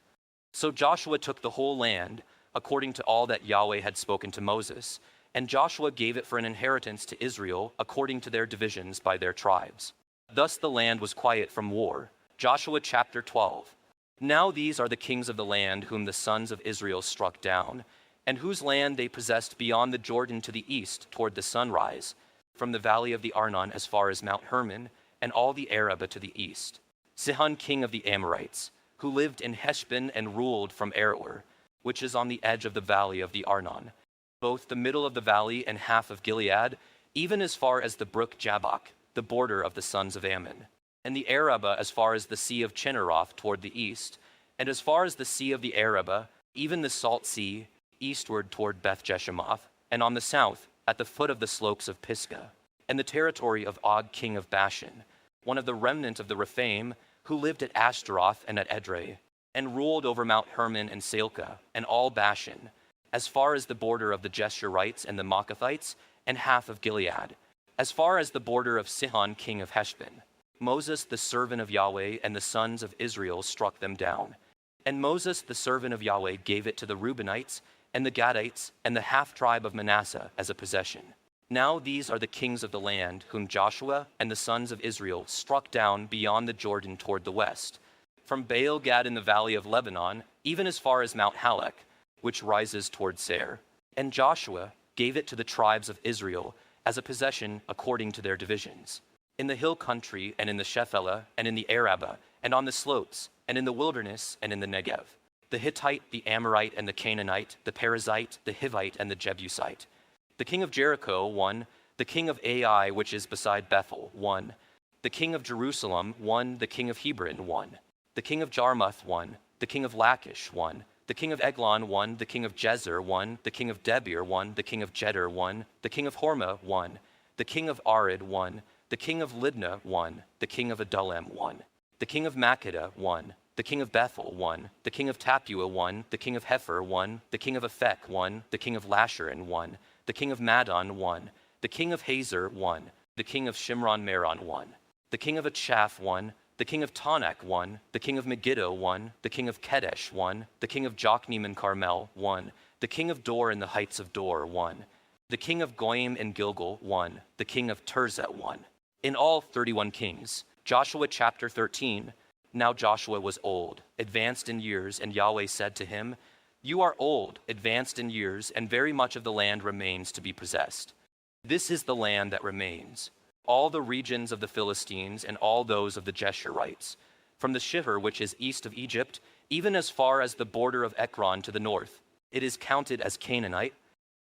So Joshua took the whole land, according to all that Yahweh had spoken to Moses, and Joshua gave it for an inheritance to Israel according to their divisions by their tribes. Thus the land was quiet from war. Joshua chapter 12. Now these are the kings of the land whom the sons of Israel struck down, and whose land they possessed beyond the Jordan to the east toward the sunrise, from the valley of the Arnon as far as Mount Hermon, and all the Arabah to the east. Sihon king of the Amorites, who lived in Heshbon and ruled from Aroer, which is on the edge of the valley of the Arnon, both the middle of the valley and half of Gilead, even as far as the brook Jabbok, the border of the sons of Ammon, and the Arabah as far as the sea of Chinneroth toward the east, and as far as the sea of the Arabah, even the salt sea, eastward toward Beth Jeshimoth, and on the south, at the foot of the slopes of Pisgah, and the territory of Og king of Bashan, one of the remnant of the Rephaim, who lived at Ashtaroth and at Edrei, and ruled over Mount Hermon and Salcah, and all Bashan, as far as the border of the Jeshurites and the Maacathites, and half of Gilead, as far as the border of Sihon king of Heshbon. Moses the servant of Yahweh and the sons of Israel struck them down. And Moses the servant of Yahweh gave it to the Reubenites, and the Gadites, and the half-tribe of Manasseh as a possession. Now these are the kings of the land, whom Joshua and the sons of Israel struck down beyond the Jordan toward the west, from Baal-Gad in the valley of Lebanon, even as far as Mount Halak, which rises toward Seir. And Joshua gave it to the tribes of Israel as a possession according to their divisions, in the hill country, and in the Shephelah, and in the Arabah, and on the slopes, and in the wilderness, and in the Negev, the Hittite, the Amorite, and the Canaanite, the Perizzite, the Hivite, and the Jebusite. The king of Jericho, 1. The king of Ai, which is beside Bethel, 1. The king of Jerusalem, 1. The king of Hebron, 1. The king of Jarmuth, 1. The king of Lachish, 1. The king of Eglon, 1. The king of Jezer, 1. The king of Debir, 1. The king of Jeder, 1. The king of Hormah, 1. The king of Arid, 1. The king of Libnah, 1. The king of Adullam, 1. The king of Makkedah, 1. The king of Bethel, 1. The king of Tapua, 1. The king of Hepher, 1. The king of Aphek, 1. The king of Lasharon, 1. The king of Madon, 1. The king of Hazor, 1. The king of Shimron-Meron, 1. The king of Achshaph, 1. The king of Tanak, 1. The king of Megiddo, 1. The king of Kedesh, 1. The king of Jokneam and Carmel, 1. The king of Dor in the heights of Dor, 1. The king of Goyim and Gilgal, 1. The king of Tirzah, 1. In all 31 kings. Joshua chapter 13. Now Joshua was old, advanced in years, and Yahweh said to him, "You are old, advanced in years, and very much of the land remains to be possessed. This is the land that remains, all the regions of the Philistines and all those of the Jeshurites, from the Shihor which is east of Egypt, even as far as the border of Ekron to the north. It is counted as Canaanite,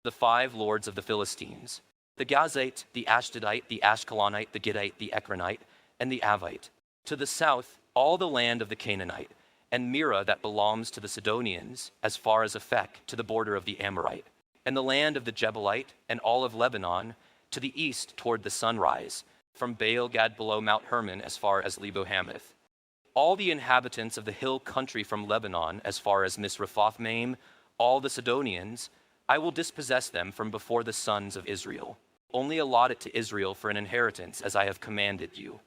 the 5 lords of the Philistines, the Gazite, the Ashdodite, the Ashkelonite, the Gittite, the Ekronite, and the Avite. To the south, all the land of the Canaanite, and Mira that belongs to the Sidonians, as far as Aphek, to the border of the Amorite, and the land of the Jebelite, and all of Lebanon, to the east toward the sunrise, from Baal-Gad below Mount Hermon as far as Lebo-Hamath. All the inhabitants of the hill country from Lebanon as far as Misrephoth-Maim, all the Sidonians, I will dispossess them from before the sons of Israel. Only allot it to Israel for an inheritance, as I have commanded you.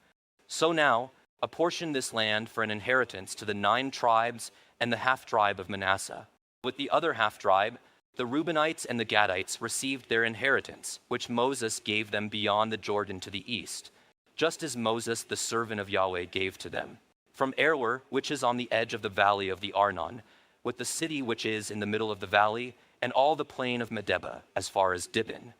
So now, apportion this land for an inheritance to the 9 tribes and the half-tribe of Manasseh. With the other half-tribe, the Reubenites and the Gadites received their inheritance, which Moses gave them beyond the Jordan to the east, just as Moses the servant of Yahweh gave to them. From Aroer, which is on the edge of the valley of the Arnon, with the city which is in the middle of the valley, and all the plain of Medeba, as far as Dibon,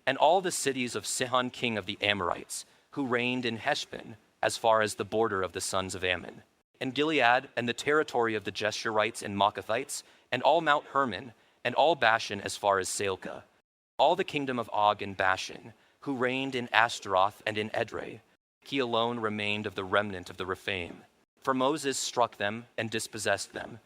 and all the cities of Sihon king of the Amorites, who reigned in Heshbon, as far as the border of the sons of Ammon, and Gilead, and the territory of the Jeshurites and Maacathites, and all Mount Hermon, and all Bashan as far as Salcah, all the kingdom of Og and Bashan, who reigned in Ashtaroth and in Edrei. He alone remained of the remnant of the Rephaim. For Moses struck them and dispossessed them.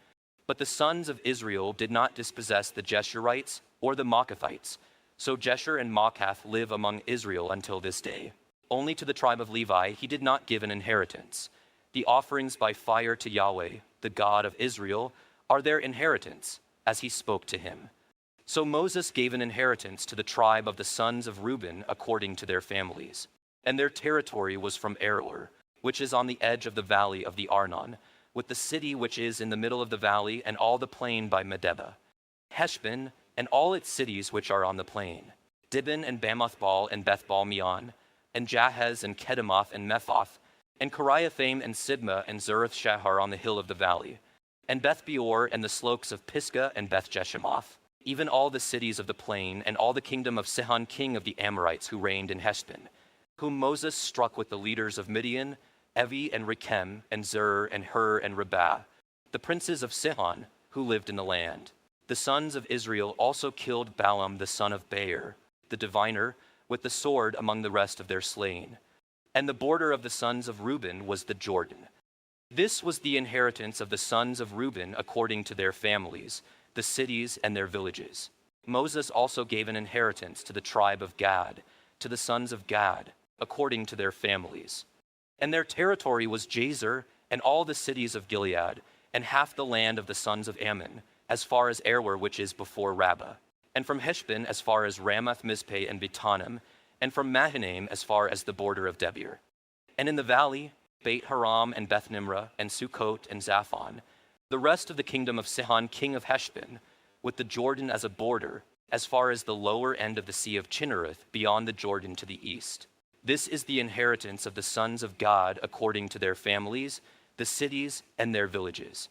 But the sons of Israel did not dispossess the Jeshurites or the Maacathites. So Jeshur and Maacath live among Israel until this day. Only to the tribe of Levi he did not give an inheritance. The offerings by fire to Yahweh, the God of Israel, are their inheritance, as he spoke to him. So Moses gave an inheritance to the tribe of the sons of Reuben according to their families. And their territory was from Aroer, which is on the edge of the valley of the Arnon, with the city which is in the middle of the valley and all the plain by Medeba, Heshbon and all its cities which are on the plain, Dibon and Bamoth-Baal and Beth-Baal-Meon, and Jahaz and Kedemoth and Mephoth, and Kiriathaim and Sibmah and Zereth-Shahar on the hill of the valley, and Beth-Beor and the slopes of Pisgah and Beth-Jeshimoth, even all the cities of the plain, and all the kingdom of Sihon king of the Amorites who reigned in Heshbon, whom Moses struck with the leaders of Midian, Evi and Rechem, and Zur, and Hur, and Rebah, the princes of Sihon, who lived in the land. The sons of Israel also killed Balaam the son of Beor, the diviner, with the sword among the rest of their slain. And the border of the sons of Reuben was the Jordan. This was the inheritance of the sons of Reuben according to their families, the cities and their villages. Moses also gave an inheritance to the tribe of Gad, to the sons of Gad, according to their families. And their territory was Jazer, and all the cities of Gilead, and half the land of the sons of Ammon, as far as Aroer, which is before Rabbah, and from Heshbon as far as Ramath Mizpeh and Betanim, and from Mahanaim as far as the border of Debir. And in the valley, Beit Haram and Beth Nimrah and Sukkot and Zaphon, the rest of the kingdom of Sihon king of Heshbon, with the Jordan as a border, as far as the lower end of the sea of Chinnereth beyond the Jordan to the east. This is the inheritance of the sons of God according to their families, the cities and their villages.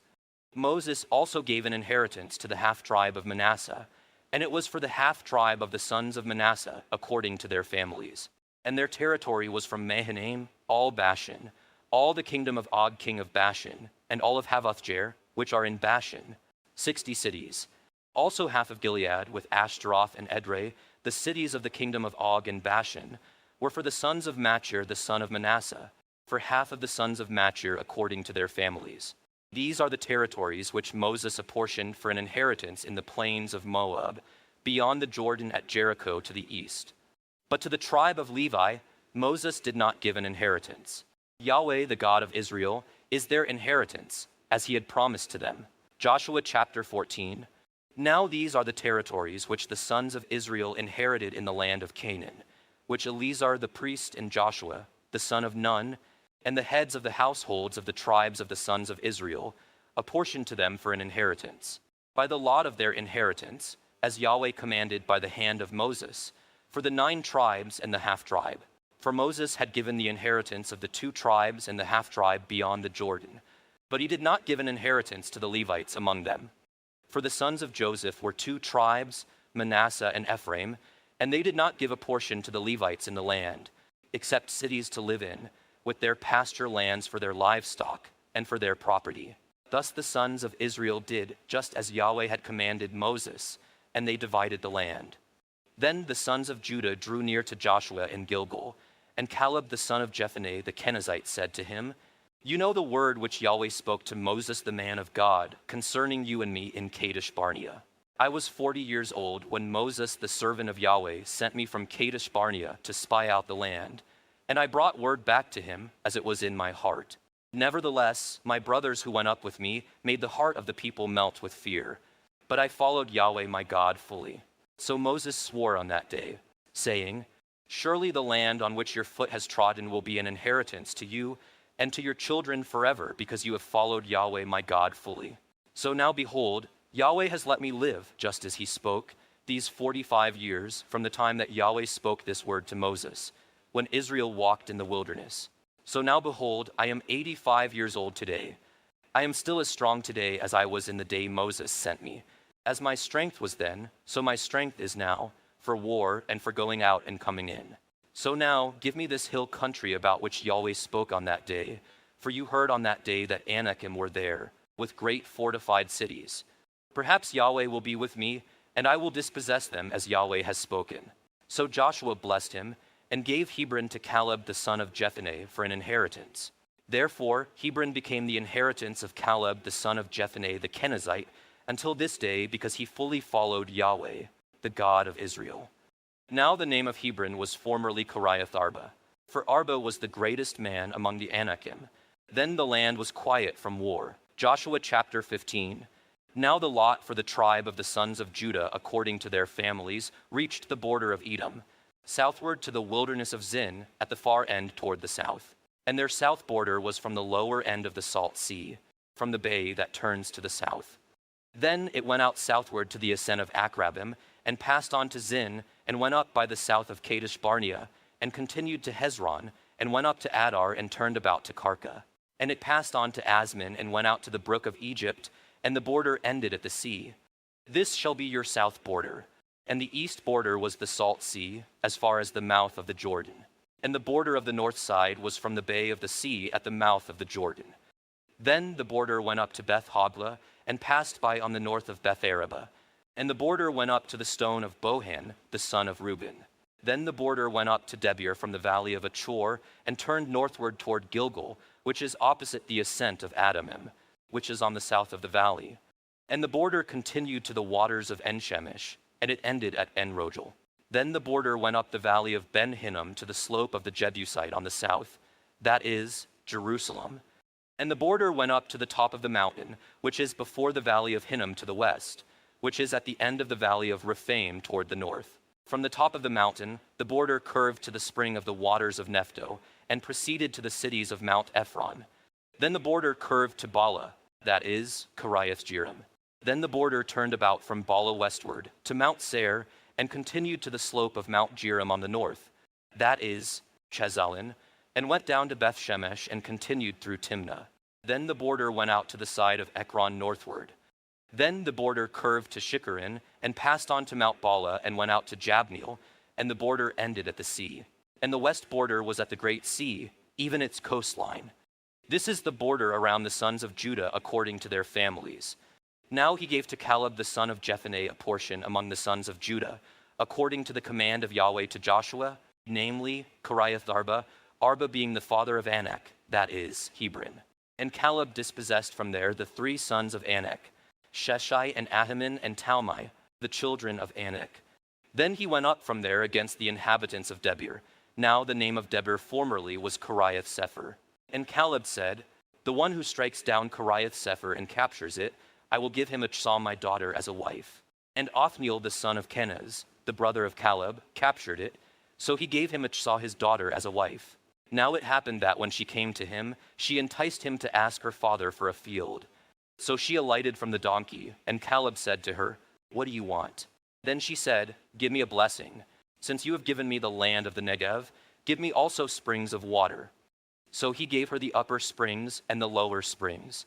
Moses also gave an inheritance to the half-tribe of Manasseh, and it was for the half-tribe of the sons of Manasseh according to their families. And their territory was from Mahanaim, all Bashan, all the kingdom of Og king of Bashan, and all of Havothjair, which are in Bashan, 60 cities. Also half of Gilead, with Ashtaroth and Edrei, the cities of the kingdom of Og and Bashan, were for the sons of Machir the son of Manasseh, for half of the sons of Machir according to their families. These are the territories which Moses apportioned for an inheritance in the plains of Moab, beyond the Jordan at Jericho to the east. But to the tribe of Levi, Moses did not give an inheritance. Yahweh, the God of Israel, is their inheritance, as he had promised to them. Joshua chapter 14. Now these are the territories which the sons of Israel inherited in the land of Canaan, which Eleazar the priest and Joshua, the son of Nun, and the heads of the households of the tribes of the sons of Israel, apportioned to them for an inheritance, by the lot of their inheritance, as Yahweh commanded by the hand of Moses, for the 9 tribes and the half-tribe. For Moses had given the inheritance of the 2 tribes and the half-tribe beyond the Jordan, but he did not give an inheritance to the Levites among them. For the sons of Joseph were 2 tribes, Manasseh and Ephraim, and they did not give a portion to the Levites in the land, except cities to live in, with their pasture lands for their livestock and for their property. Thus the sons of Israel did just as Yahweh had commanded Moses, and they divided the land. Then the sons of Judah drew near to Joshua in Gilgal, and Caleb the son of Jephunneh the Kenizzite said to him, "You know the word which Yahweh spoke to Moses the man of God concerning you and me in Kadesh Barnea. I was 40 years old when Moses the servant of Yahweh sent me from Kadesh Barnea to spy out the land, and I brought word back to him as it was in my heart. Nevertheless, my brothers who went up with me made the heart of the people melt with fear, but I followed Yahweh my God fully. So Moses swore on that day, saying, 'Surely the land on which your foot has trodden will be an inheritance to you and to your children forever, because you have followed Yahweh my God fully.' So now behold, Yahweh has let me live just as he spoke, these 45 years from the time that Yahweh spoke this word to Moses, when Israel walked in the wilderness. So now behold, I am 85 years old today. I am still as strong today as I was in the day Moses sent me. As my strength was then, so my strength is now, for war and for going out and coming in. So now give me this hill country about which Yahweh spoke on that day, for you heard on that day that Anakim were there, with great fortified cities. Perhaps Yahweh will be with me, and I will dispossess them as Yahweh has spoken." So Joshua blessed him, and gave Hebron to Caleb the son of Jephunneh for an inheritance. Therefore Hebron became the inheritance of Caleb the son of Jephunneh the Kenizzite until this day, because he fully followed Yahweh, the God of Israel. Now the name of Hebron was formerly Kiriath Arba, for Arba was the greatest man among the Anakim. Then the land was quiet from war. Joshua chapter 15. Now the lot for the tribe of the sons of Judah according to their families reached the border of Edom, southward to the wilderness of Zin at the far end toward the south. And their south border was from the lower end of the Salt Sea, from the bay that turns to the south. Then it went out southward to the ascent of Akrabim, and passed on to Zin, and went up by the south of Kadesh Barnea, and continued to Hezron, and went up to Adar, and turned about to Karka. And it passed on to Asman, and went out to the brook of Egypt, and the border ended at the sea. This shall be your south border. And the east border was the Salt Sea, as far as the mouth of the Jordan. And the border of the north side was from the bay of the sea at the mouth of the Jordan. Then the border went up to Beth Hogla, and passed by on the north of Beth Araba. And the border went up to the stone of Bohan, the son of Reuben. Then the border went up to Debir from the valley of Achor, and turned northward toward Gilgal, which is opposite the ascent of Adamim, which is on the south of the valley. And the border continued to the waters of En-Shemesh, and it ended at En-Rogel. Then the border went up the valley of Ben-Hinnom to the slope of the Jebusite on the south, that is, Jerusalem. And the border went up to the top of the mountain, which is before the valley of Hinnom to the west, which is at the end of the valley of Rephaim toward the north. From the top of the mountain, the border curved to the spring of the waters of Nephto, and proceeded to the cities of Mount Ephron. Then the border curved to Bala, that is, Kiriath-Jearim. Then the border turned about from Bala westward to Mount Seir, and continued to the slope of Mount Jearim on the north, that is, Chesalon, and went down to Beth Shemesh and continued through Timnah. Then the border went out to the side of Ekron northward. Then the border curved to Shikkerin, and passed on to Mount Bala, and went out to Jabneel, and the border ended at the sea. And the west border was at the great sea, even its coastline. This is the border around the sons of Judah according to their families. Now he gave to Caleb the son of Jephunneh a portion among the sons of Judah, according to the command of Yahweh to Joshua, namely Kiriath-Arba, Arba being the father of Anak, that is, Hebron. And Caleb dispossessed from there the 3 sons of Anak, Sheshai and Ahiman and Talmai, the children of Anak. Then he went up from there against the inhabitants of Debir. Now the name of Debir formerly was Kiriath-Sepher. And Caleb said, the one who strikes down Kiriath-Sepher and captures it, I will give him Achsah my daughter as a wife. And Othniel the son of Kenaz, the brother of Caleb, captured it, so he gave him Achsah his daughter as a wife. Now it happened that when she came to him, she enticed him to ask her father for a field. So she alighted from the donkey, and Caleb said to her, what do you want? Then she said, give me a blessing. Since you have given me the land of the Negev, give me also springs of water. So he gave her the upper springs and the lower springs.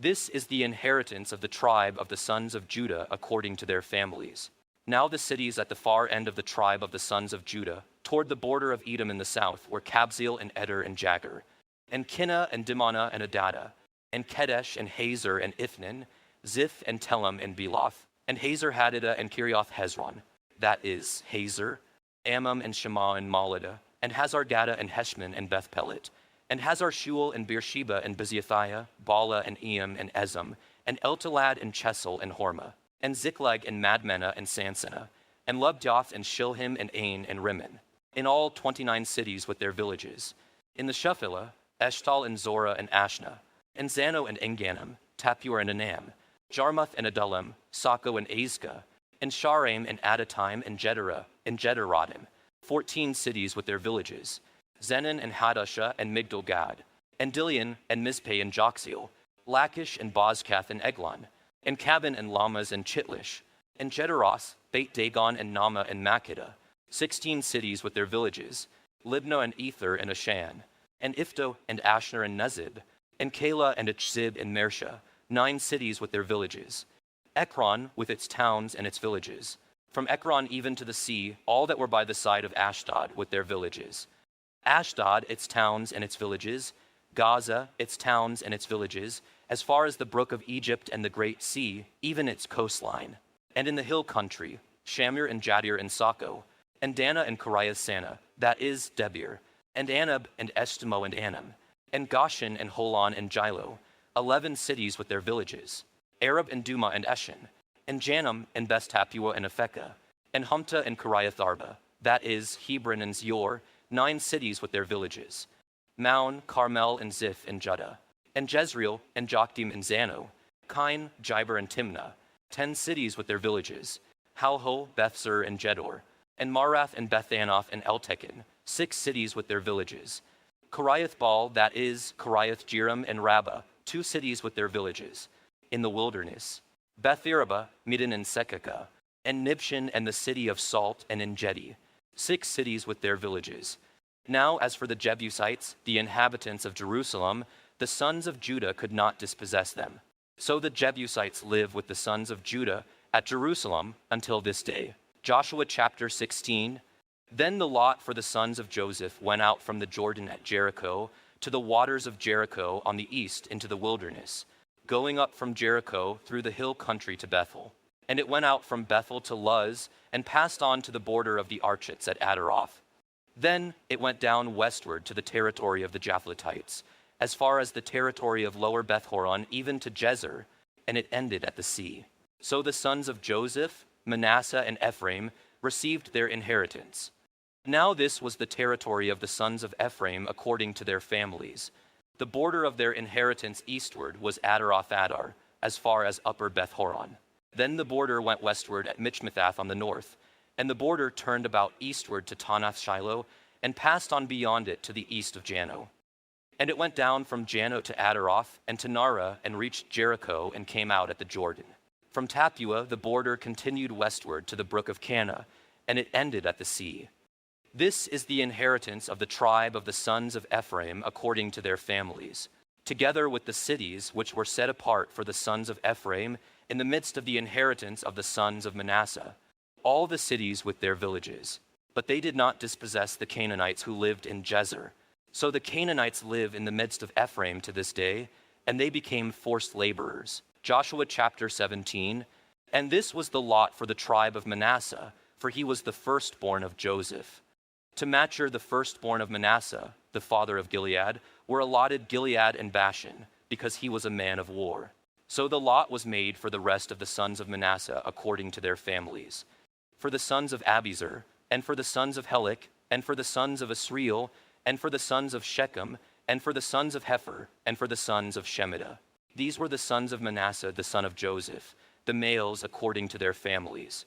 This is the inheritance of the tribe of the sons of Judah according to their families. Now the cities at the far end of the tribe of the sons of Judah, toward the border of Edom in the south, were Kabzeel and Eder and Jagur, and Kinnah and Dimona and Adadah, and Kedesh and Hazer and Ithnan, Ziph and Telem and Beloth, and Hazer Hadadah and Kiriath Hezron, that is, Hazer, Ammam and Shema and Maladah, and Hazar-Gaddah and Heshmon and Beth-Pelet, and Hazar-Shual and Beersheba and Beziathiah, Bala and Eam and Ezem, and Eltalad and Chesel and Hormah, and Ziklag and Madmenah and Sansannah, and Lubdoth and Shilhim and Ain and Rimmon, in all 29 cities with their villages. In the Shephelah, Eshtal and Zorah and Ashna, and Zano and Engannim, Tapur and Anam, Jarmuth and Adullam, Sako and Azekah, and Sharaim and Adataim and Gederah and Gederodim, 14 cities with their villages. Zenon and Hadashah and Migdal-Gad, and Dilion and Mizpeh and Jokzeel, Lachish and Bozkath and Eglon, and Cabin and Lamas and Chitlish, and Gederoth, Beit Dagon and Nama and Makkedah, 16 cities with their villages, Libnah and Ether and Ashan, and Ifto and Ashner and Nezib, and Keilah and Achzib and Mersha, 9 cities with their villages. Ekron with its towns and its villages. From Ekron even to the sea, all that were by the side of Ashdod with their villages. Ashdod, its towns and its villages, Gaza, its towns and its villages, as far as the brook of Egypt and the great sea, even its coastline. And in the hill country, Shamir and Jadir and Sako, and Dana and Kiriath-Sana, that is Debir, and Anab and Eshtemoh and Anam, and Goshen and Holon and Gilo, 11 cities with their villages, Arab and Duma and Eshen, and Janam and Beth-Tappuah and Aphekah, and Humta and Kiriath-Arba, that is Hebron and Zior, 9 cities with their villages, Maon, Carmel, and Ziph, and Judah, and Jezreel, and Jokdim, and Zano, Kain, Jiber, and Timnah, 10 cities with their villages, Halho, Bethsur, and Jedor, and Marath, and Bethanoth, and Eltekon, 6 cities with their villages, Kiriath-Baal, that is, Kiriath-Jearim, and Rabbah, 2 cities with their villages, in the wilderness, Beth-Araba, Middin, and Sekekah, and Nibshan, and the city of Salt, and En-Gedi, 6 cities with their villages. Now, as for the Jebusites, the inhabitants of Jerusalem, the sons of Judah could not dispossess them. So the Jebusites live with the sons of Judah at Jerusalem until this day. Joshua chapter 16. Then the lot for the sons of Joseph went out from the Jordan at Jericho to the waters of Jericho on the east into the wilderness, going up from Jericho through the hill country to Bethel. And it went out from Bethel to Luz and passed on to the border of the Archits at Adaroth. Then it went down westward to the territory of the Japhletites, as far as the territory of lower Beth-horon, even to Jezer, and it ended at the sea. So the sons of Joseph, Manasseh, and Ephraim received their inheritance. Now this was the territory of the sons of Ephraim according to their families. The border of their inheritance eastward was Adaroth-Adar, as far as upper Beth-horon. Then the border went westward at Michmethath on the north, and the border turned about eastward to Tanath-Shiloh, and passed on beyond it to the east of Jano. And it went down from Jano to Adaroth and to Nara, and reached Jericho, and came out at the Jordan. From Tappuah the border continued westward to the brook of Cana, and it ended at the sea. This is the inheritance of the tribe of the sons of Ephraim according to their families, together with the cities which were set apart for the sons of Ephraim in the midst of the inheritance of the sons of Manasseh, all the cities with their villages. But they did not dispossess the Canaanites who lived in Jezer. So the Canaanites live in the midst of Ephraim to this day, and they became forced laborers. Joshua chapter 17. And this was the lot for the tribe of Manasseh, for he was the firstborn of Joseph. To Machir, the firstborn of Manasseh, the father of Gilead, were allotted Gilead and Bashan, because he was a man of war. So the lot was made for the rest of the sons of Manasseh according to their families. For the sons of Abiezer, and for the sons of Helek, and for the sons of Asriel, and for the sons of Shechem, and for the sons of Hepher, and for the sons of Shemida. These were the sons of Manasseh the son of Joseph, the males according to their families.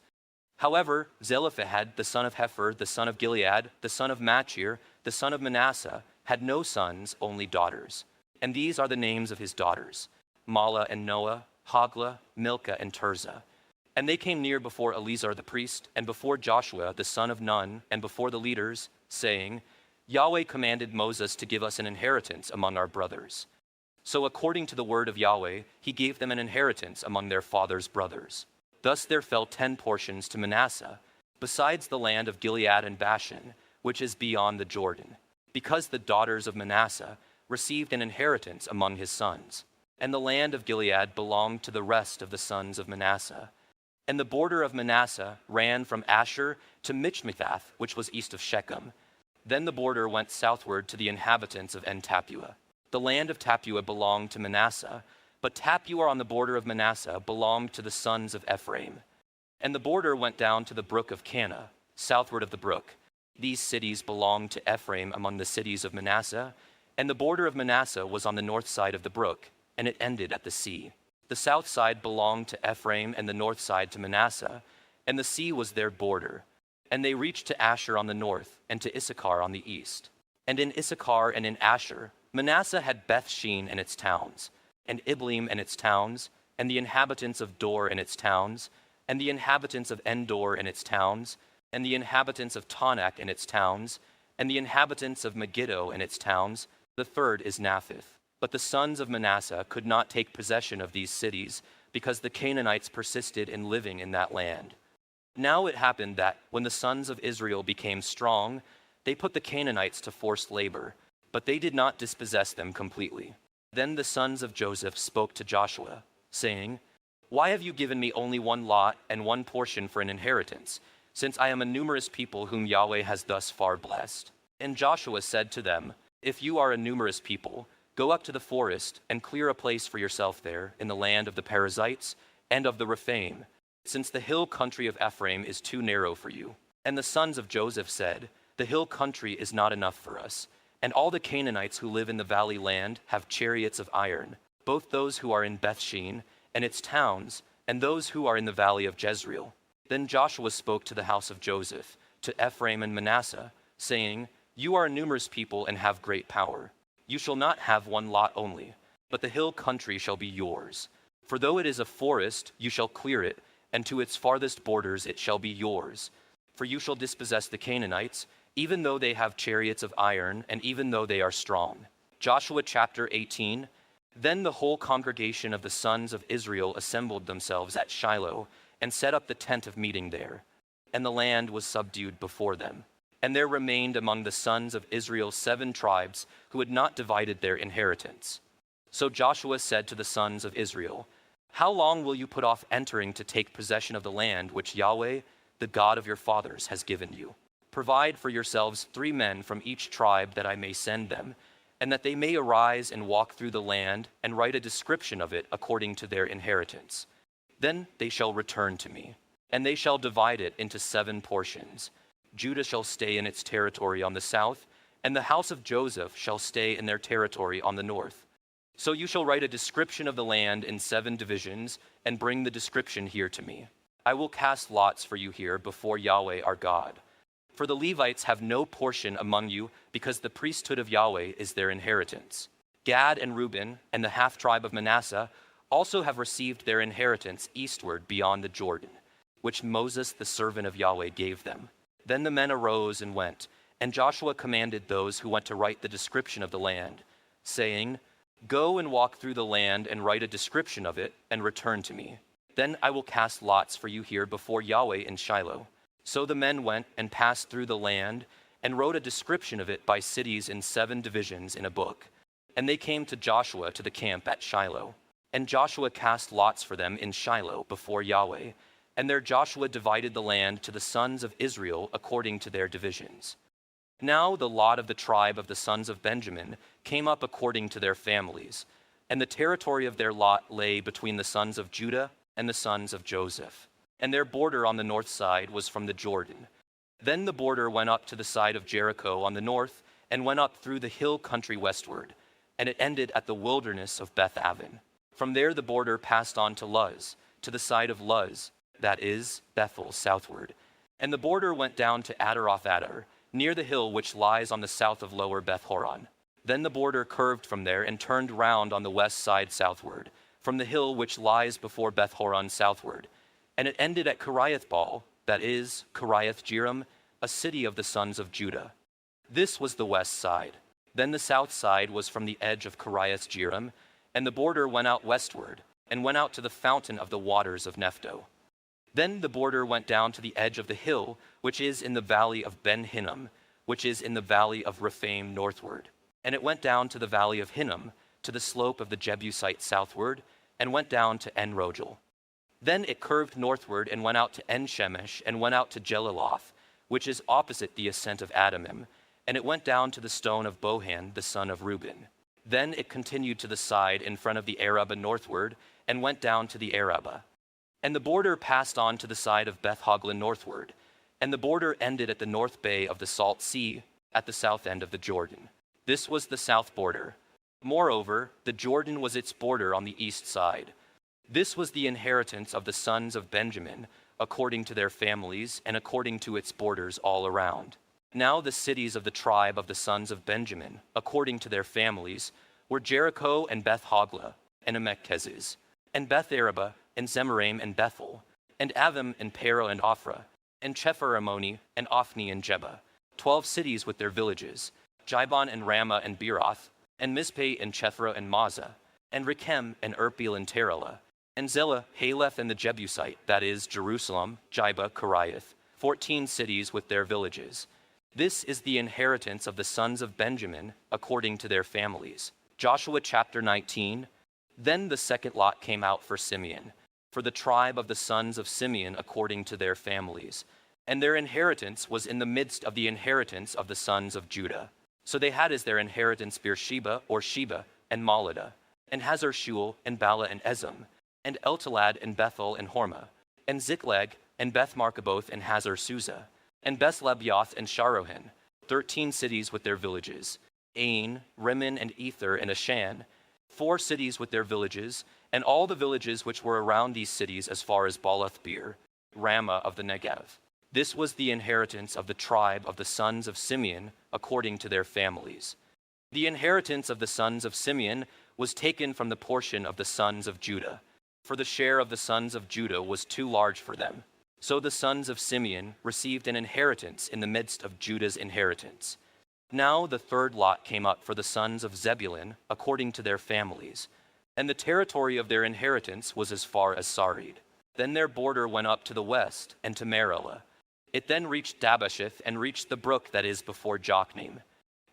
However, Zelophehad the son of Hepher, the son of Gilead, the son of Machir, the son of Manasseh, had no sons, only daughters. And these are the names of his daughters: Mahlah and Noah, Hoglah, Milcah, and Tirzah. And they came near before Eleazar the priest, and before Joshua the son of Nun, and before the leaders, saying, Yahweh commanded Moses to give us an inheritance among our brothers. So according to the word of Yahweh, he gave them an inheritance among their father's brothers. Thus there fell 10 portions to Manasseh, besides the land of Gilead and Bashan, which is beyond the Jordan, because the daughters of Manasseh received an inheritance among his sons. And the land of Gilead belonged to the rest of the sons of Manasseh. And the border of Manasseh ran from Asher to Michmethath, which was east of Shechem. Then the border went southward to the inhabitants of En-Tappuah. The land of Tappuah belonged to Manasseh, but Tappuah on the border of Manasseh belonged to the sons of Ephraim. And the border went down to the brook of Cana, southward of the brook. These cities belonged to Ephraim among the cities of Manasseh, and the border of Manasseh was on the north side of the brook, and it ended at the sea. The south side belonged to Ephraim, and the north side to Manasseh, and the sea was their border. And they reached to Asher on the north, and to Issachar on the east. And in Issachar and in Asher, Manasseh had Beth-shean and its towns, and Ibleam and its towns, and the inhabitants of Dor and its towns, and the inhabitants of Endor and its towns, and the inhabitants of Taanach and its towns, and the inhabitants of Megiddo and its towns. The third is Naphtith. But the sons of Manasseh could not take possession of these cities, because the Canaanites persisted in living in that land. Now it happened that, when the sons of Israel became strong, they put the Canaanites to forced labor, but they did not dispossess them completely. Then the sons of Joseph spoke to Joshua, saying, Why have you given me only one lot and one portion for an inheritance, since I am a numerous people whom Yahweh has thus far blessed? And Joshua said to them, If you are a numerous people, go up to the forest and clear a place for yourself there in the land of the Perizzites and of the Rephaim, since the hill country of Ephraim is too narrow for you. And the sons of Joseph said, The hill country is not enough for us, and all the Canaanites who live in the valley land have chariots of iron, both those who are in Beth-shean and its towns, and those who are in the valley of Jezreel. Then Joshua spoke to the house of Joseph, to Ephraim and Manasseh, saying, You are a numerous people and have great power. You shall not have one lot only, but the hill country shall be yours. For though it is a forest, you shall clear it, and to its farthest borders it shall be yours. For you shall dispossess the Canaanites, even though they have chariots of iron, and even though they are strong. Joshua chapter 18. Then the whole congregation of the sons of Israel assembled themselves at Shiloh, and set up the tent of meeting there. And the land was subdued before them. And there remained among the sons of Israel 7 tribes who had not divided their inheritance. So Joshua said to the sons of Israel, "How long will you put off entering to take possession of the land which Yahweh, the God of your fathers, has given you? Provide for yourselves 3 men from each tribe that I may send them, and that they may arise and walk through the land and write a description of it according to their inheritance. Then they shall return to me, and they shall divide it into 7 portions. Judah shall stay in its territory on the south, and the house of Joseph shall stay in their territory on the north. So you shall write a description of the land in 7 divisions, and bring the description here to me. I will cast lots for you here before Yahweh our God. For the Levites have no portion among you, because the priesthood of Yahweh is their inheritance. Gad and Reuben and the half-tribe of Manasseh also have received their inheritance eastward beyond the Jordan, which Moses the servant of Yahweh gave them." Then the men arose and went, and Joshua commanded those who went to write the description of the land, saying, "Go and walk through the land and write a description of it, and return to me. Then I will cast lots for you here before Yahweh in Shiloh." So the men went and passed through the land, and wrote a description of it by cities in 7 divisions in a book. And they came to Joshua to the camp at Shiloh. And Joshua cast lots for them in Shiloh before Yahweh. And there Joshua divided the land to the sons of Israel according to their divisions. Now the lot of the tribe of the sons of Benjamin came up according to their families, and the territory of their lot lay between the sons of Judah and the sons of Joseph. And their border on the north side was from the Jordan. Then the border went up to the side of Jericho on the north, and went up through the hill country westward, and it ended at the wilderness of Beth Aven. From there the border passed on to Luz, to the side of Luz, that is, Bethel, southward. And the border went down to Adaroth Adar, near the hill which lies on the south of lower Beth Horon. Then the border curved from there and turned round on the west side southward, from the hill which lies before Beth Horon southward. And it ended at Kiriath-baal, that is, Kiriath-jearim, a city of the sons of Judah. This was the west side. Then the south side was from the edge of Kiriath-jearim, and the border went out westward, and went out to the fountain of the waters of Nephto. Then the border went down to the edge of the hill, which is in the valley of Ben Hinnom, which is in the valley of Rephaim northward. And it went down to the valley of Hinnom, to the slope of the Jebusite southward, and went down to En-rogel. Then it curved northward and went out to En-shemesh, and went out to Jeliloth, which is opposite the ascent of Adamim, and it went down to the stone of Bohan, the son of Reuben. Then it continued to the side in front of the Arabah northward, and went down to the Arabah. And the border passed on to the side of Beth Hogla northward, and the border ended at the north bay of the Salt Sea, at the south end of the Jordan. This was the south border. Moreover, the Jordan was its border on the east side. This was the inheritance of the sons of Benjamin, according to their families, and according to its borders all around. Now the cities of the tribe of the sons of Benjamin, according to their families, were Jericho and Beth Hogla, and Emech-keziz, and Beth Arabah, and Zemaraim and Bethel, and Avim and Pero and Ophrah, and Chephar-ammoni and Ophni and Jebah, 12 cities with their villages, Jibon and Ramah and Beeroth, and Mizpeh and Chethra and Mazah, and Rechem and Irpeel and Terelah, and Zelah, Haleph and the Jebusite, that is, Jerusalem, Jibah, Kiriath, 14 cities with their villages. This is the inheritance of the sons of Benjamin according to their families. Joshua chapter 19. Then the second lot came out for Simeon, for the tribe of the sons of Simeon according to their families. And their inheritance was in the midst of the inheritance of the sons of Judah. So they had as their inheritance Beersheba or Sheba and Moladah, and Hazar-shual and Bala and Ezem, and Eltolad and Bethel and Hormah, and Ziklag and Beth-marcaboth and Hazar-susa, and Beth-lebaoth and Sharohin, 13 cities with their villages, Ain, Rimmon and Ether and Ashan, 4 cities with their villages, and all the villages which were around these cities as far as Baalath-beer, Ramah of the Negev. This was the inheritance of the tribe of the sons of Simeon according to their families. The inheritance of the sons of Simeon was taken from the portion of the sons of Judah, for the share of the sons of Judah was too large for them. So the sons of Simeon received an inheritance in the midst of Judah's inheritance. Now the third lot came up for the sons of Zebulun according to their families, and the territory of their inheritance was as far as Sarid. Then their border went up to the west and to Marala. It then reached Dabasheth and reached the brook that is before Jokneam.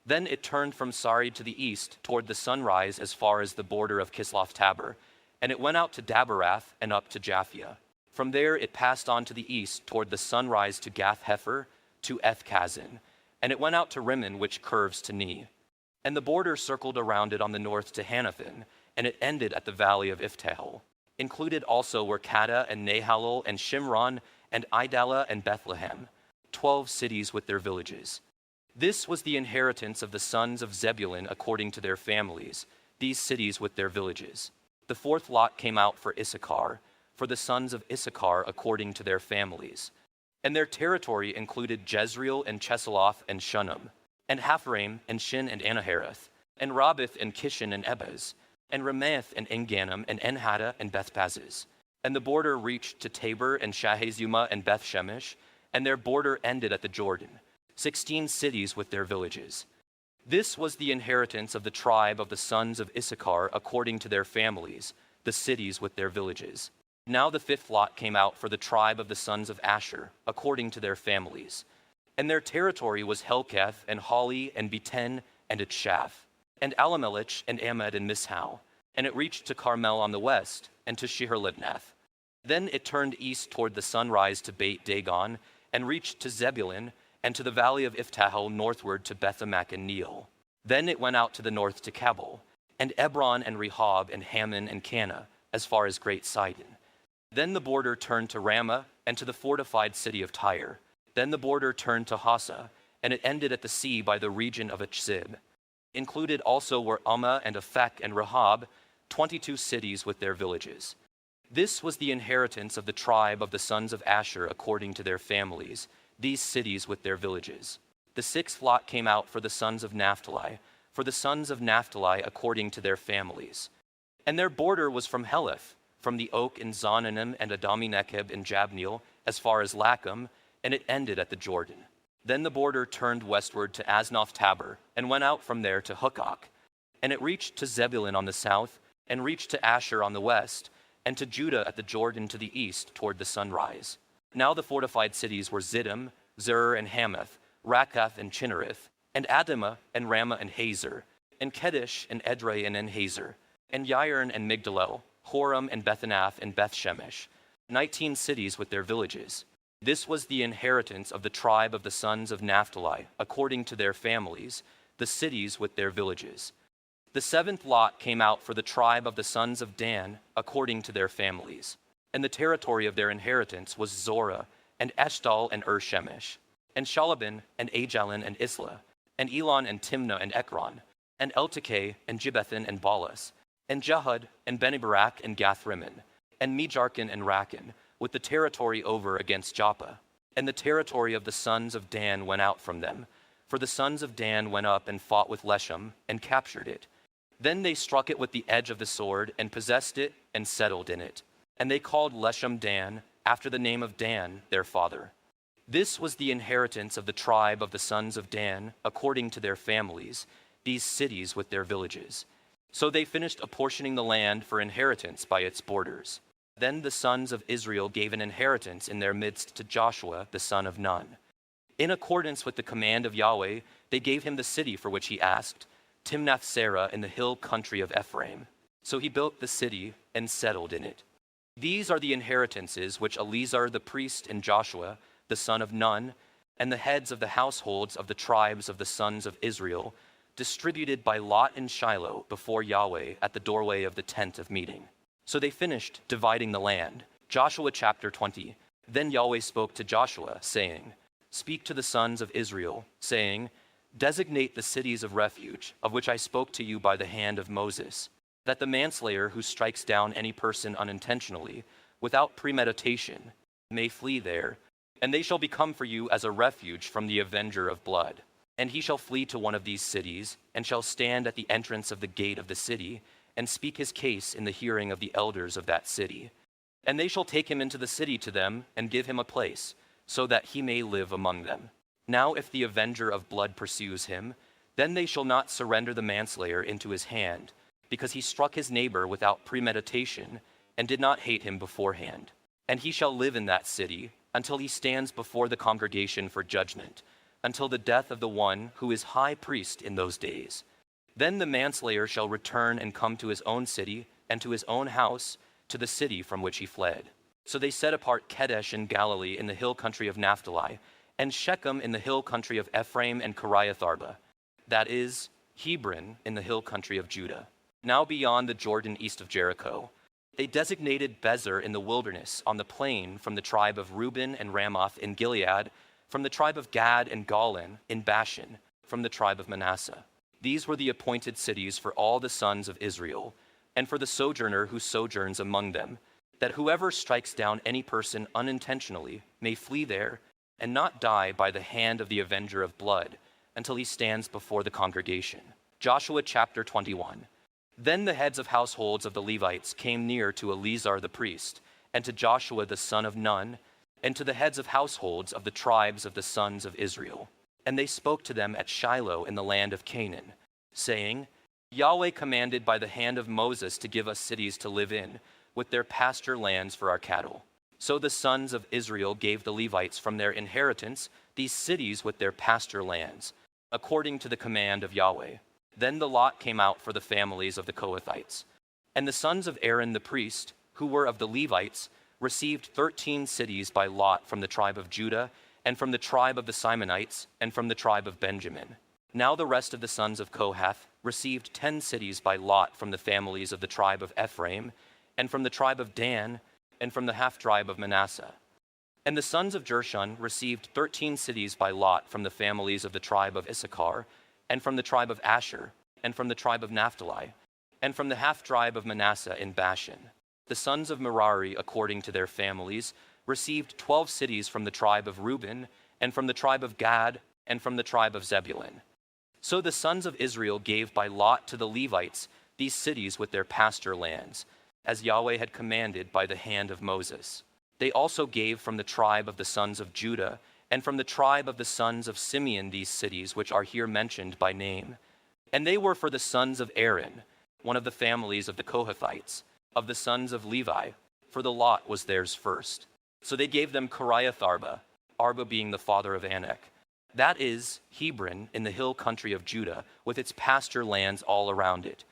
Then it turned from Sarid to the east toward the sunrise as far as the border of Kisloth Tabor, and it went out to Daberath and up to Japhia. From there it passed on to the east toward the sunrise to Gath Hefer, to Eth-Kazin, and it went out to Rimmon, which curves to Ne. And the border circled around it on the north to Hanathan, and it ended at the valley of Iftahel. Included also were Kada and Nahalol and Shimron and Idala and Bethlehem, 12 cities with their villages. This was the inheritance of the sons of Zebulun according to their families, these cities with their villages. The fourth lot came out for Issachar, for the sons of Issachar according to their families. And their territory included Jezreel and Chesulloth and Shunem, and Hapharaim and Shin and Anahareth, and Rabbath and Kishan and Ebez, and Ramath and Engannim and Enhada and Bethpazzez. And the border reached to Tabor and Shahazumah and Bethshemesh, and their border ended at the Jordan, 16 cities with their villages. This was the inheritance of the tribe of the sons of Issachar according to their families, the cities with their villages. Now the fifth lot came out for the tribe of the sons of Asher, according to their families. And their territory was Helkath, and Hali, and Beten, and Etshaph, and Alamelech, and Amad, and Mishal. And it reached to Carmel on the west, and to Shihar-Libnath. Then it turned east toward the sunrise to Beit Dagon, and reached to Zebulun, and to the valley of Iftahel northward to Bethamak and Neel. Then it went out to the north to Cabul, and Ebron, and Rehob, and Hammon, and Cana, as far as Great Sidon. Then the border turned to Ramah, and to the fortified city of Tyre. Then the border turned to Hasa, and it ended at the sea by the region of Achzib. Included also were Ummah and Aphek and Rehob, 22 cities with their villages. This was the inheritance of the tribe of the sons of Asher according to their families, these cities with their villages. The sixth lot came out for the sons of Naphtali, for the sons of Naphtali according to their families. And their border was from Heleth, from the oak in Zonanim and Adami-Nekeb in Jabneel, as far as Lacham, and it ended at the Jordan. Then the border turned westward to Aznoth Tabor, and went out from there to Hukok. And it reached to Zebulun on the south, and reached to Asher on the west, and to Judah at the Jordan to the east toward the sunrise. Now the fortified cities were Ziddim, Zer, and Hamath, Rakath, and Chinnereth, and Adamah, and Ramah, and Hazer, and Kedesh, and Edrei, and Enhazer, and Yair, and Migdalel, Horam, and Bethanath, and Bethshemesh, 19 cities with their villages. This was the inheritance of the tribe of the sons of Naphtali, according to their families, the cities with their villages. The seventh lot came out for the tribe of the sons of Dan, according to their families. And the territory of their inheritance was Zorah, and Eshtal, and Shemesh, and Shalabin, and Ajalon, and Isla, and Elon, and Timnah, and Ekron, and Eltekeh, and Gibbethon, and Balas, and Jehud, and Beni-Barak, and Gath-Rimmon, and Mejarkon, and Rakkon, with the territory over against Joppa. And the territory of the sons of Dan went out from them, for the sons of Dan went up and fought with Leshem, and captured it. Then they struck it with the edge of the sword, and possessed it, and settled in it. And they called Leshem Dan, after the name of Dan, their father. This was the inheritance of the tribe of the sons of Dan, according to their families, these cities with their villages. So they finished apportioning the land for inheritance by its borders. Then the sons of Israel gave an inheritance in their midst to Joshua, the son of Nun. In accordance with the command of Yahweh, they gave him the city for which he asked, Timnath-Serah in the hill country of Ephraim. So he built the city and settled in it. These are the inheritances which Eleazar the priest and Joshua, the son of Nun, and the heads of the households of the tribes of the sons of Israel, distributed by lot in Shiloh before Yahweh at the doorway of the tent of meeting. So they finished dividing the land. Joshua chapter 20. Then Yahweh spoke to Joshua, saying, Speak to the sons of Israel, saying, Designate the cities of refuge, of which I spoke to you by the hand of Moses, that the manslayer who strikes down any person unintentionally, without premeditation, may flee there, and they shall become for you as a refuge from the avenger of blood. And he shall flee to one of these cities, and shall stand at the entrance of the gate of the city, and speak his case in the hearing of the elders of that city. And they shall take him into the city to them, and give him a place, so that he may live among them. Now if the avenger of blood pursues him, then they shall not surrender the manslayer into his hand, because he struck his neighbor without premeditation, and did not hate him beforehand. And he shall live in that city until he stands before the congregation for judgment, until the death of the one who is high priest in those days. Then the manslayer shall return and come to his own city and to his own house, to the city from which he fled. So they set apart Kedesh in Galilee in the hill country of Naphtali, and Shechem in the hill country of Ephraim and Kiriath-arba, that is, Hebron in the hill country of Judah, now beyond the Jordan east of Jericho. They designated Bezer in the wilderness on the plain from the tribe of Reuben and Ramoth in Gilead, from the tribe of Gad and Golan in Bashan, from the tribe of Manasseh. These were the appointed cities for all the sons of Israel, and for the sojourner who sojourns among them, that whoever strikes down any person unintentionally may flee there and not die by the hand of the avenger of blood until he stands before the congregation. Joshua chapter 21. Then the heads of households of the Levites came near to Eleazar the priest, and to Joshua the son of Nun, and to the heads of households of the tribes of the sons of Israel. And they spoke to them at Shiloh in the land of Canaan, saying, Yahweh commanded by the hand of Moses to give us cities to live in, with their pasture lands for our cattle. So the sons of Israel gave the Levites from their inheritance these cities with their pasture lands, according to the command of Yahweh. Then the lot came out for the families of the Kohathites. And the sons of Aaron the priest, who were of the Levites, received 13 cities by lot from the tribe of Judah, and from the tribe of the Simonites, and from the tribe of Benjamin. Now the rest of the sons of Kohath received 10 cities by lot from the families of the tribe of Ephraim, and from the tribe of Dan, and from the half-tribe of Manasseh. And the sons of Jershon received 13 cities by lot from the families of the tribe of Issachar, and from the tribe of Asher, and from the tribe of Naphtali, and from the half-tribe of Manasseh in Bashan. The sons of Merari, according to their families, received 12 cities from the tribe of Reuben, and from the tribe of Gad, and from the tribe of Zebulun. So the sons of Israel gave by lot to the Levites these cities with their pasture lands, as Yahweh had commanded by the hand of Moses. They also gave from the tribe of the sons of Judah, and from the tribe of the sons of Simeon these cities which are here mentioned by name. And they were for the sons of Aaron, one of the families of the Kohathites, of the sons of Levi, for the lot was theirs first. So they gave them Kiriath-arba, Arba being the father of Anak. That is, Hebron in the hill country of Judah, with its pasture lands all around it.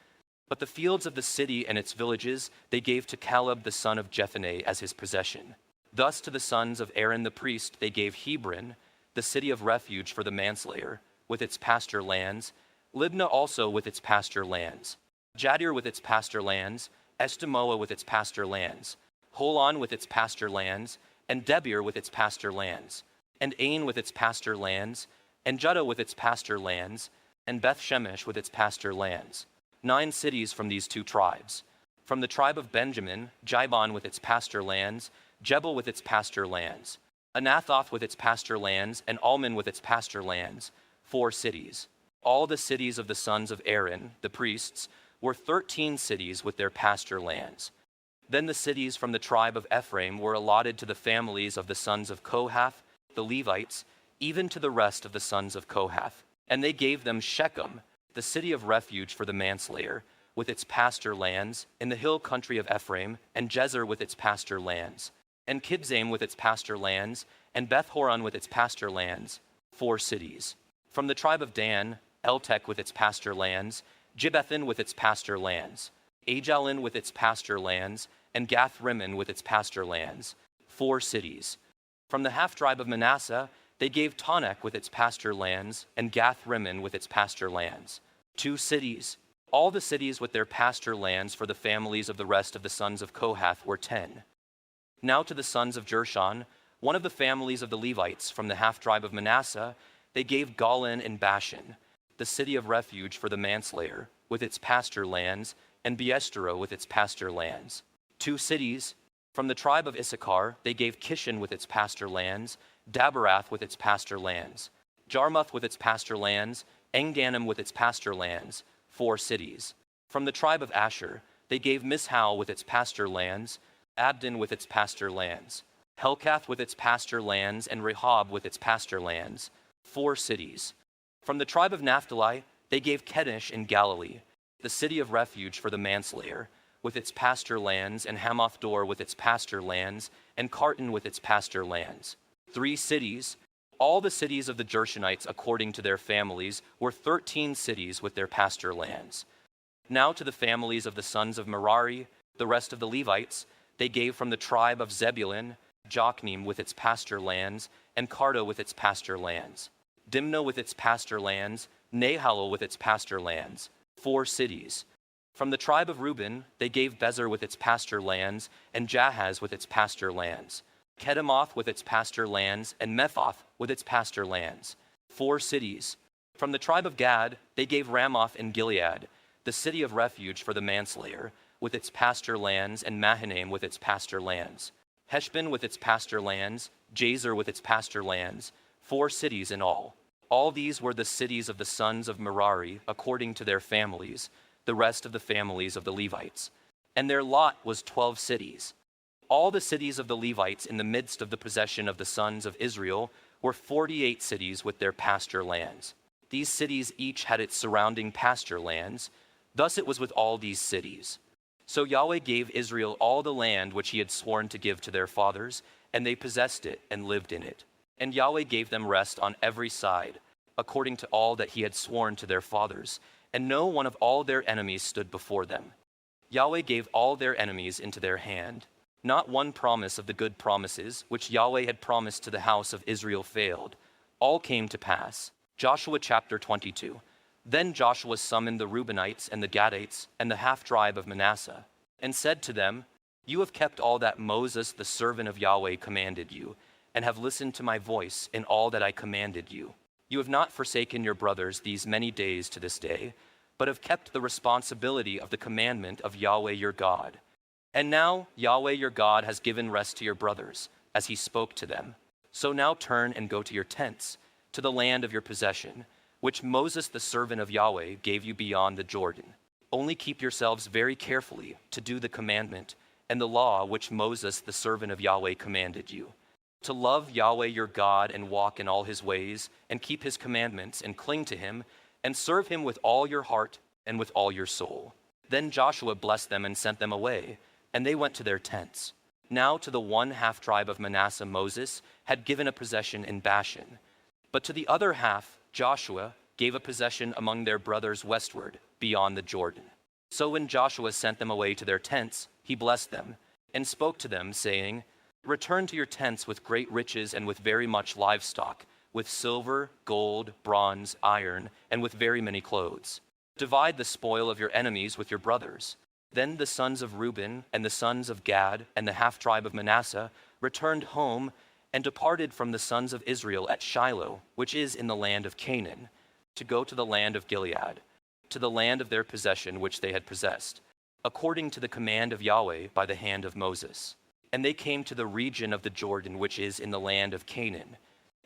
But the fields of the city and its villages they gave to Caleb the son of Jephunneh as his possession. Thus to the sons of Aaron the priest they gave Hebron, the city of refuge for the manslayer, with its pasture lands, Libnah also with its pasture lands, Jadir with its pasture lands, Eshtemoa with its pasture lands, Holon with its pasture lands, and Debir with its pasture lands, and Ain with its pasture lands, and Judah with its pasture lands, and Beth-Shemesh with its pasture lands. 9 cities from these 2 tribes. From the tribe of Benjamin, Jibon with its pasture lands, Jebel with its pasture lands, Anathoth with its pasture lands, and Almon with its pasture lands, 4 cities. All the cities of the sons of Aaron, the priests, were 13 cities with their pasture lands. Then the cities from the tribe of Ephraim were allotted to the families of the sons of Kohath, the Levites, even to the rest of the sons of Kohath. And they gave them Shechem, the city of refuge for the manslayer, with its pasture lands, in the hill country of Ephraim, and Jezer with its pasture lands, and Kibzaim with its pasture lands, and Beth-horon with its pasture lands, 4 cities. From the tribe of Dan, Eltek with its pasture lands, Gibbethon with its pasture lands, Ajalon with its pasture lands, and Gath-rimmon with its pasture lands, 4 cities. From the half-tribe of Manasseh, they gave Taanach with its pasture lands, and Gath-rimmon with its pasture lands, 2 cities. All the cities with their pasture lands for the families of the rest of the sons of Kohath were 10. Now to the sons of Jershon, one of the families of the Levites from the half-tribe of Manasseh, they gave Golan in Bashan, the city of refuge for the manslayer, with its pasture lands, and Beestero with its pasture lands, 2 cities. From the tribe of Issachar, they gave Kishon with its pasture lands, Daberath with its pasture lands, Jarmuth with its pasture lands, Engannim with its pasture lands, 4 cities. From the tribe of Asher, they gave Mishal with its pasture lands, Abdon with its pasture lands, Helkath with its pasture lands, and Rehob with its pasture lands, 4 cities. From the tribe of Naphtali, they gave Kedesh in Galilee, the city of refuge for the manslayer, with its pasture lands, and Hamath-dor with its pasture lands, and Kartan with its pasture lands. 3 cities. All the cities of the Gershonites according to their families were 13 cities with their pasture lands. Now to the families of the sons of Merari, the rest of the Levites, they gave from the tribe of Zebulun, Jokneam with its pasture lands, and Karta with its pasture lands, Dimnah with its pasture lands, Nahalal with its pasture lands, 4 cities. From the tribe of Reuben, they gave Bezer with its pasture lands, and Jahaz with its pasture lands, Kedemoth with its pasture lands, and Mephath with its pasture lands, 4 cities. From the tribe of Gad, they gave Ramoth in Gilead, the city of refuge for the manslayer, with its pasture lands, and Mahanaim with its pasture lands, Heshbon with its pasture lands, Jazer with its pasture lands, 4 cities in all. All these were the cities of the sons of Merari according to their families, the rest of the families of the Levites. And their lot was 12 cities. All the cities of the Levites in the midst of the possession of the sons of Israel were 48 cities with their pasture lands. These cities each had its surrounding pasture lands. Thus it was with all these cities. So Yahweh gave Israel all the land which he had sworn to give to their fathers, and they possessed it and lived in it. And Yahweh gave them rest on every side, according to all that he had sworn to their fathers, and no one of all their enemies stood before them. Yahweh gave all their enemies into their hand. Not one promise of the good promises which Yahweh had promised to the house of Israel failed. All came to pass. Joshua chapter 22. Then Joshua summoned the Reubenites and the Gadites and the half-tribe of Manasseh, and said to them, You have kept all that Moses the servant of Yahweh commanded you, and have listened to my voice in all that I commanded you. You have not forsaken your brothers these many days to this day, but have kept the responsibility of the commandment of Yahweh your God. And now Yahweh your God has given rest to your brothers, as he spoke to them. So now turn and go to your tents, to the land of your possession, which Moses the servant of Yahweh gave you beyond the Jordan. Only keep yourselves very carefully to do the commandment and the law which Moses the servant of Yahweh commanded you, to love Yahweh your God and walk in all his ways, and keep his commandments and cling to him, and serve him with all your heart and with all your soul. Then Joshua blessed them and sent them away, and they went to their tents. Now to the one half-tribe of Manasseh Moses had given a possession in Bashan, but to the other half Joshua gave a possession among their brothers westward, beyond the Jordan. So when Joshua sent them away to their tents, he blessed them, and spoke to them, saying, Return to your tents with great riches and with very much livestock, with silver, gold, bronze, iron, and with very many clothes. Divide the spoil of your enemies with your brothers. Then the sons of Reuben and the sons of Gad and the half-tribe of Manasseh returned home and departed from the sons of Israel at Shiloh, which is in the land of Canaan, to go to the land of Gilead, to the land of their possession which they had possessed, according to the command of Yahweh by the hand of Moses. And they came to the region of the Jordan which is in the land of Canaan.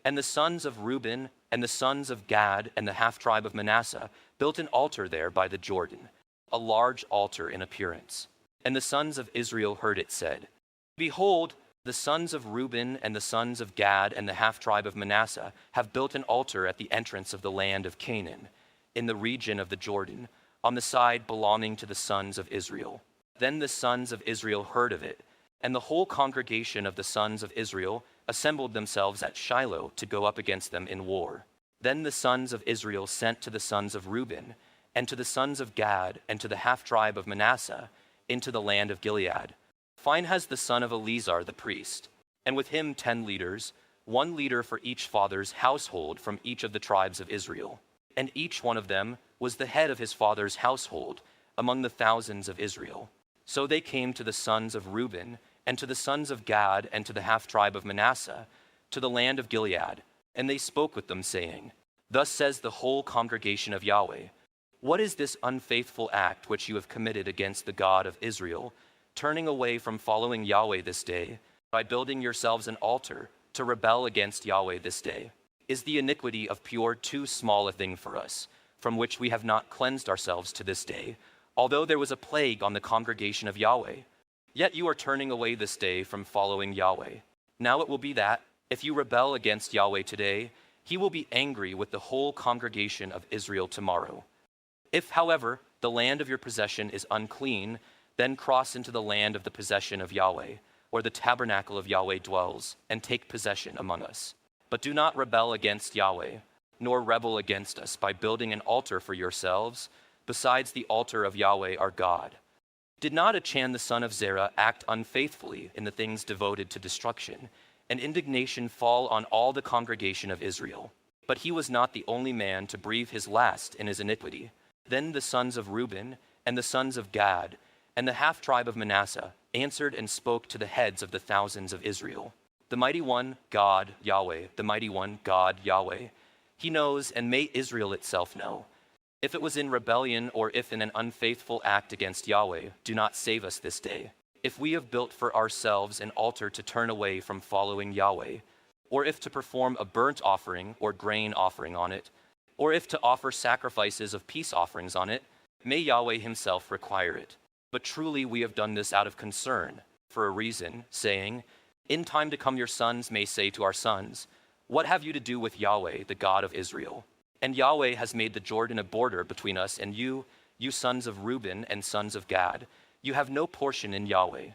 And the sons of Reuben and the sons of Gad and the half-tribe of Manasseh built an altar there by the Jordan, a large altar in appearance. And the sons of Israel heard it said, Behold, the sons of Reuben and the sons of Gad and the half-tribe of Manasseh have built an altar at the entrance of the land of Canaan, in the region of the Jordan, on the side belonging to the sons of Israel. Then the sons of Israel heard of it, and the whole congregation of the sons of Israel assembled themselves at Shiloh to go up against them in war. Then the sons of Israel sent to the sons of Reuben, and to the sons of Gad, and to the half-tribe of Manasseh, into the land of Gilead, Phinehas the son of Eleazar the priest, and with him 10 leaders, 1 leader for each father's household from each of the tribes of Israel. And each one of them was the head of his father's household among the thousands of Israel. So they came to the sons of Reuben, and to the sons of Gad, and to the half-tribe of Manasseh, to the land of Gilead, and they spoke with them, saying, Thus says the whole congregation of Yahweh, What is this unfaithful act which you have committed against the God of Israel, turning away from following Yahweh this day, by building yourselves an altar to rebel against Yahweh this day? Is the iniquity of Peor too small a thing for us, from which we have not cleansed ourselves to this day, although there was a plague on the congregation of Yahweh? Yet you are turning away this day from following Yahweh. Now it will be that, if you rebel against Yahweh today, he will be angry with the whole congregation of Israel tomorrow. If, however, the land of your possession is unclean, Then cross into the land of the possession of Yahweh, where the tabernacle of Yahweh dwells, and take possession among us. But do not rebel against Yahweh, nor rebel against us by building an altar for yourselves, besides the altar of Yahweh our God. Did not Achan the son of Zerah act unfaithfully in the things devoted to destruction, and indignation fall on all the congregation of Israel? But he was not the only man to breathe his last in his iniquity. Then the sons of Reuben and the sons of Gad and the half-tribe of Manasseh answered and spoke to the heads of the thousands of Israel. The mighty one, God, Yahweh, the mighty one, God, Yahweh. He knows, and may Israel itself know. If it was in rebellion or if in an unfaithful act against Yahweh, do not save us this day. If we have built for ourselves an altar to turn away from following Yahweh, or if to perform a burnt offering or grain offering on it, or if to offer sacrifices of peace offerings on it, may Yahweh himself require it. But truly we have done this out of concern, for a reason, saying, in time to come your sons may say to our sons, what have you to do with Yahweh, the God of Israel? And Yahweh has made the Jordan a border between us and you, you sons of Reuben and sons of Gad. You have no portion in Yahweh.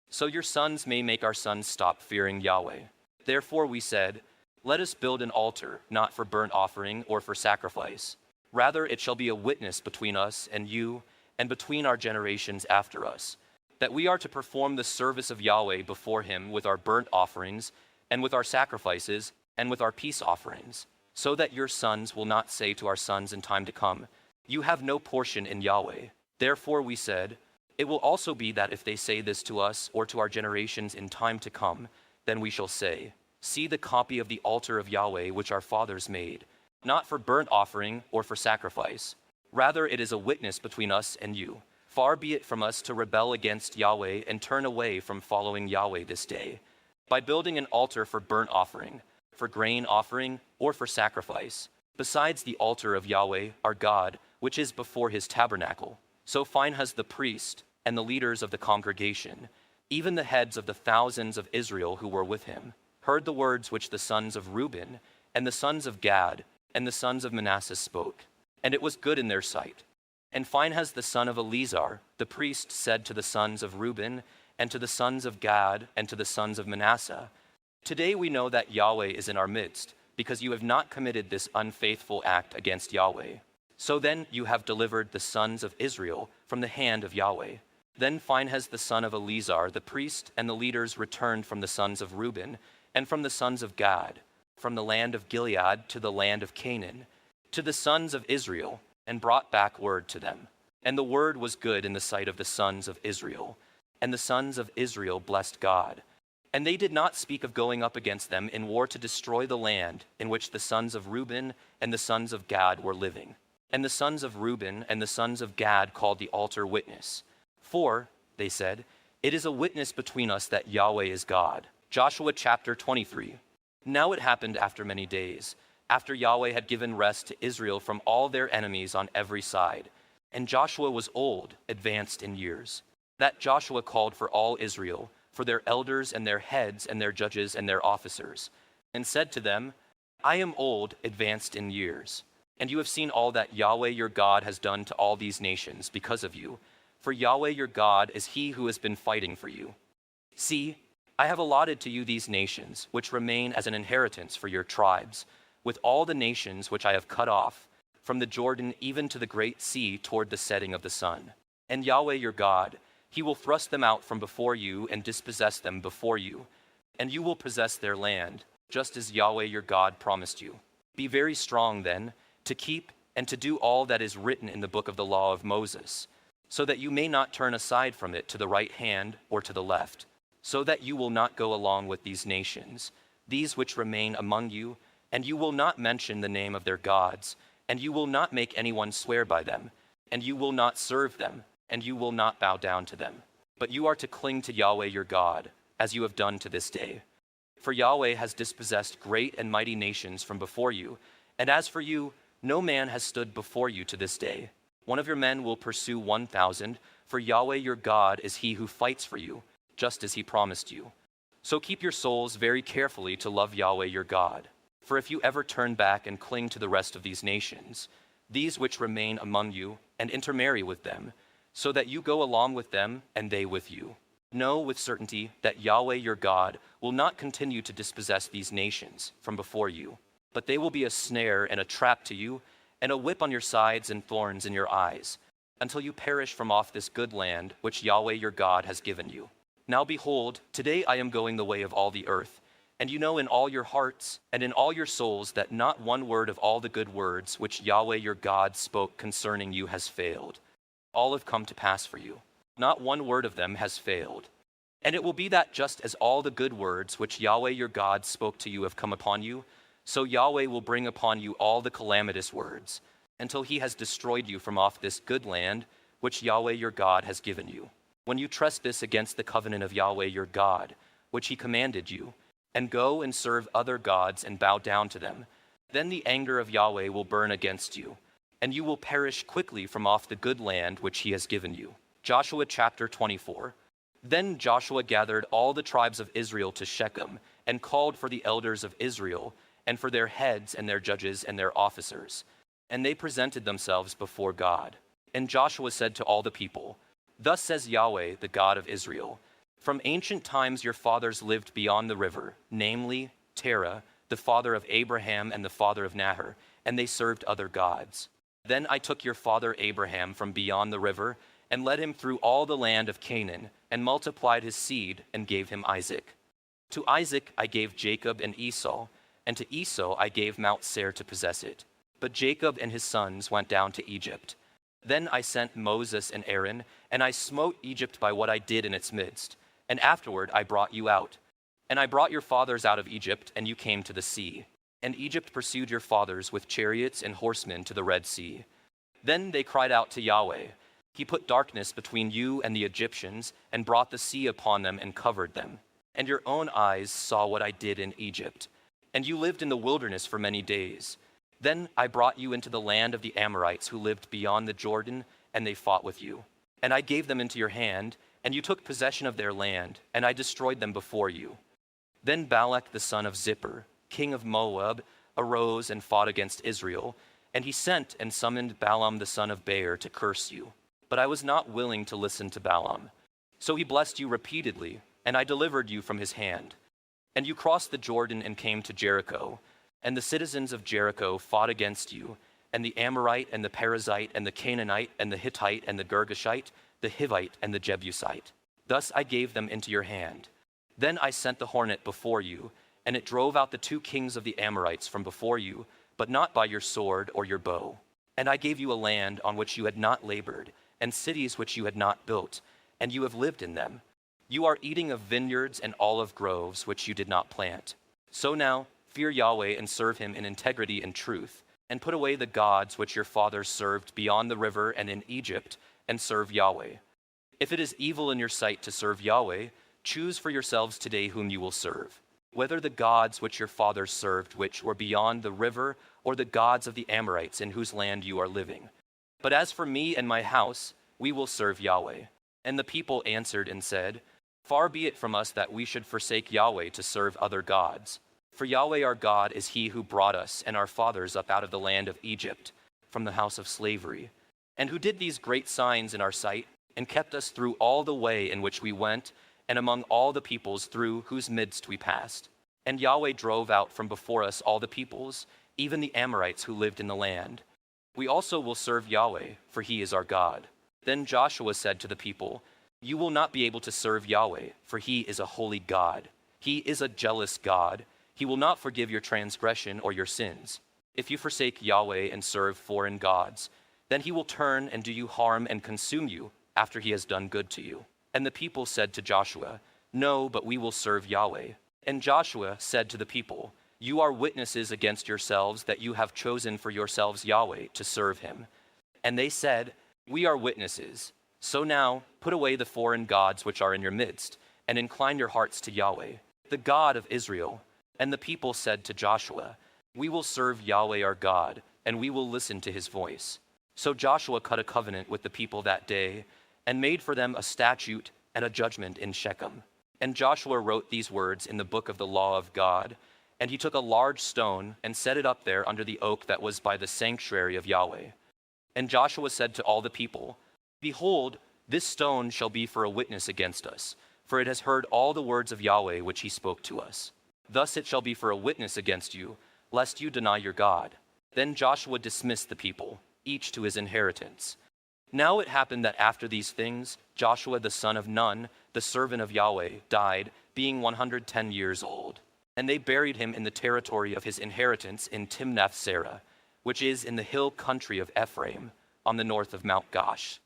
So your sons may make our sons stop fearing Yahweh. Therefore we said, let us build an altar, not for burnt offering or for sacrifice. Rather it shall be a witness between us and you, and between our generations after us, that we are to perform the service of Yahweh before him with our burnt offerings, and with our sacrifices, and with our peace offerings, so that your sons will not say to our sons in time to come, you have no portion in Yahweh. Therefore we said, it will also be that if they say this to us or to our generations in time to come, then we shall say, see the copy of the altar of Yahweh which our fathers made, not for burnt offering or for sacrifice. Rather, it is a witness between us and you. Far be it from us to rebel against Yahweh and turn away from following Yahweh this day, by building an altar for burnt offering, for grain offering, or for sacrifice, besides the altar of Yahweh, our God, which is before his tabernacle. So Phinehas the priest and the leaders of the congregation, even the heads of the thousands of Israel who were with him, heard the words which the sons of Reuben and the sons of Gad and the sons of Manasseh spoke. And it was good in their sight. And Phinehas the son of Eleazar, the priest, said to the sons of Reuben, and to the sons of Gad, and to the sons of Manasseh, today we know that Yahweh is in our midst, because you have not committed this unfaithful act against Yahweh. So then you have delivered the sons of Israel from the hand of Yahweh. Then Phinehas the son of Eleazar, the priest, and the leaders returned from the sons of Reuben, and from the sons of Gad, from the land of Gilead to the land of Canaan, to the sons of Israel, and brought back word to them. And the word was good in the sight of the sons of Israel. And the sons of Israel blessed God. And they did not speak of going up against them in war to destroy the land in which the sons of Reuben and the sons of Gad were living. And the sons of Reuben and the sons of Gad called the altar witness. For, they said, it is a witness between us that Yahweh is God. Joshua chapter 23. Now it happened after many days, after Yahweh had given rest to Israel from all their enemies on every side, and Joshua was old, advanced in years, that Joshua called for all Israel, for their elders and their heads and their judges and their officers, and said to them, I am old, advanced in years, and you have seen all that Yahweh your God has done to all these nations because of you, for Yahweh your God is he who has been fighting for you. See, I have allotted to you these nations, which remain as an inheritance for your tribes, with all the nations which I have cut off, from the Jordan even to the great sea toward the setting of the sun. And Yahweh your God, he will thrust them out from before you and dispossess them before you, and you will possess their land, just as Yahweh your God promised you. Be very strong then, to keep and to do all that is written in the book of the law of Moses, so that you may not turn aside from it to the right hand or to the left, so that you will not go along with these nations, these which remain among you, and you will not mention the name of their gods, and you will not make anyone swear by them, and you will not serve them, and you will not bow down to them. But you are to cling to Yahweh your God, as you have done to this day. For Yahweh has dispossessed great and mighty nations from before you, and as for you, no man has stood before you to this day. One of your men will pursue 1,000, for Yahweh your God is he who fights for you, just as he promised you. So keep your souls very carefully to love Yahweh your God. For if you ever turn back and cling to the rest of these nations, these which remain among you, and intermarry with them, so that you go along with them and they with you. Know with certainty that Yahweh your God will not continue to dispossess these nations from before you, but they will be a snare and a trap to you, and a whip on your sides and thorns in your eyes, until you perish from off this good land which Yahweh your God has given you. Now behold, today I am going the way of all the earth, and you know in all your hearts and in all your souls that not one word of all the good words which Yahweh your God spoke concerning you has failed. All have come to pass for you. Not one word of them has failed. And it will be that just as all the good words which Yahweh your God spoke to you have come upon you, so Yahweh will bring upon you all the calamitous words, until he has destroyed you from off this good land which Yahweh your God has given you. When you trespass against the covenant of Yahweh your God, which he commanded you, and go and serve other gods and bow down to them, then the anger of Yahweh will burn against you, and you will perish quickly from off the good land which he has given you. Joshua chapter 24. Then Joshua gathered all the tribes of Israel to Shechem, and called for the elders of Israel, and for their heads and their judges and their officers. And they presented themselves before God. And Joshua said to all the people, Thus says Yahweh, the God of Israel, From ancient times your fathers lived beyond the river, namely Terah, the father of Abraham and the father of Nahor, and they served other gods. Then I took your father Abraham from beyond the river, and led him through all the land of Canaan, and multiplied his seed, and gave him Isaac. To Isaac I gave Jacob and Esau, and to Esau I gave Mount Seir to possess it. But Jacob and his sons went down to Egypt. Then I sent Moses and Aaron, and I smote Egypt by what I did in its midst. And afterward I brought you out. And I brought your fathers out of Egypt, and you came to the sea. And Egypt pursued your fathers with chariots and horsemen to the Red Sea. Then they cried out to Yahweh. He put darkness between you and the Egyptians, and brought the sea upon them and covered them. And your own eyes saw what I did in Egypt. And you lived in the wilderness for many days. Then I brought you into the land of the Amorites who lived beyond the Jordan, and they fought with you. And I gave them into your hand, and you took possession of their land, and I destroyed them before you. Then Balak the son of Zippor, king of Moab, arose and fought against Israel, and he sent and summoned Balaam the son of Beor to curse you. But I was not willing to listen to Balaam. So he blessed you repeatedly, and I delivered you from his hand. And you crossed the Jordan and came to Jericho, and the citizens of Jericho fought against you, and the Amorite and the Perizzite and the Canaanite and the Hittite and the Girgashite, the Hivite and the Jebusite. Thus I gave them into your hand. Then I sent the hornet before you, and it drove out the 2 kings of the Amorites from before you, but not by your sword or your bow. And I gave you a land on which you had not labored, and cities which you had not built, and you have lived in them. You are eating of vineyards and olive groves which you did not plant. So now, fear Yahweh and serve him in integrity and truth, and put away the gods which your fathers served beyond the river and in Egypt, and serve Yahweh. If it is evil in your sight to serve Yahweh, choose for yourselves today whom you will serve, whether the gods which your fathers served which were beyond the river, or the gods of the Amorites in whose land you are living. But as for me and my house, we will serve Yahweh. And the people answered and said, Far be it from us that we should forsake Yahweh to serve other gods. For Yahweh our God is he who brought us and our fathers up out of the land of Egypt, from the house of slavery, and who did these great signs in our sight, and kept us through all the way in which we went, and among all the peoples through whose midst we passed. And Yahweh drove out from before us all the peoples, even the Amorites who lived in the land. We also will serve Yahweh, for he is our God. Then Joshua said to the people, You will not be able to serve Yahweh, for he is a holy God. He is a jealous God. He will not forgive your transgression or your sins. If you forsake Yahweh and serve foreign gods, then he will turn and do you harm and consume you after he has done good to you. And the people said to Joshua, No, but we will serve Yahweh. And Joshua said to the people, You are witnesses against yourselves that you have chosen for yourselves Yahweh to serve him. And they said, We are witnesses. So now put away the foreign gods which are in your midst, and incline your hearts to Yahweh, the God of Israel. And the people said to Joshua, We will serve Yahweh our God, and we will listen to his voice. So Joshua cut a covenant with the people that day, and made for them a statute and a judgment in Shechem. And Joshua wrote these words in the book of the law of God, and he took a large stone and set it up there under the oak that was by the sanctuary of Yahweh. And Joshua said to all the people, Behold, This stone shall be for a witness against us, for it has heard all the words of Yahweh which he spoke to us. Thus it shall be for a witness against you, lest you deny your God. Then Joshua dismissed the people, each to his inheritance. Now it happened that after these things, Joshua the son of Nun, the servant of Yahweh, died, being 110 years old. And they buried him in the territory of his inheritance in Timnath-serah, which is in the hill country of Ephraim, on the north of Mount Gaash.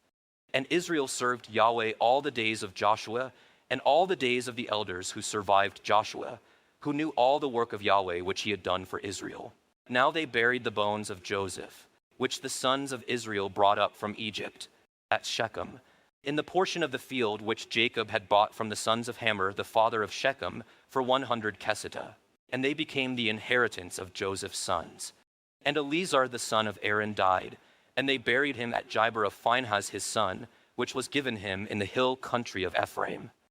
And Israel served Yahweh all the days of Joshua, and all the days of the elders who survived Joshua, who knew all the work of Yahweh which he had done for Israel. Now they buried the bones of Joseph, which the sons of Israel brought up from Egypt, at Shechem, in the portion of the field which Jacob had bought from the sons of Hamor, the father of Shechem, for 100 kesitah. And they became the inheritance of Joseph's sons. And Eleazar the son of Aaron died, and they buried him at Gibeah of Phinehas his son, which was given him in the hill country of Ephraim.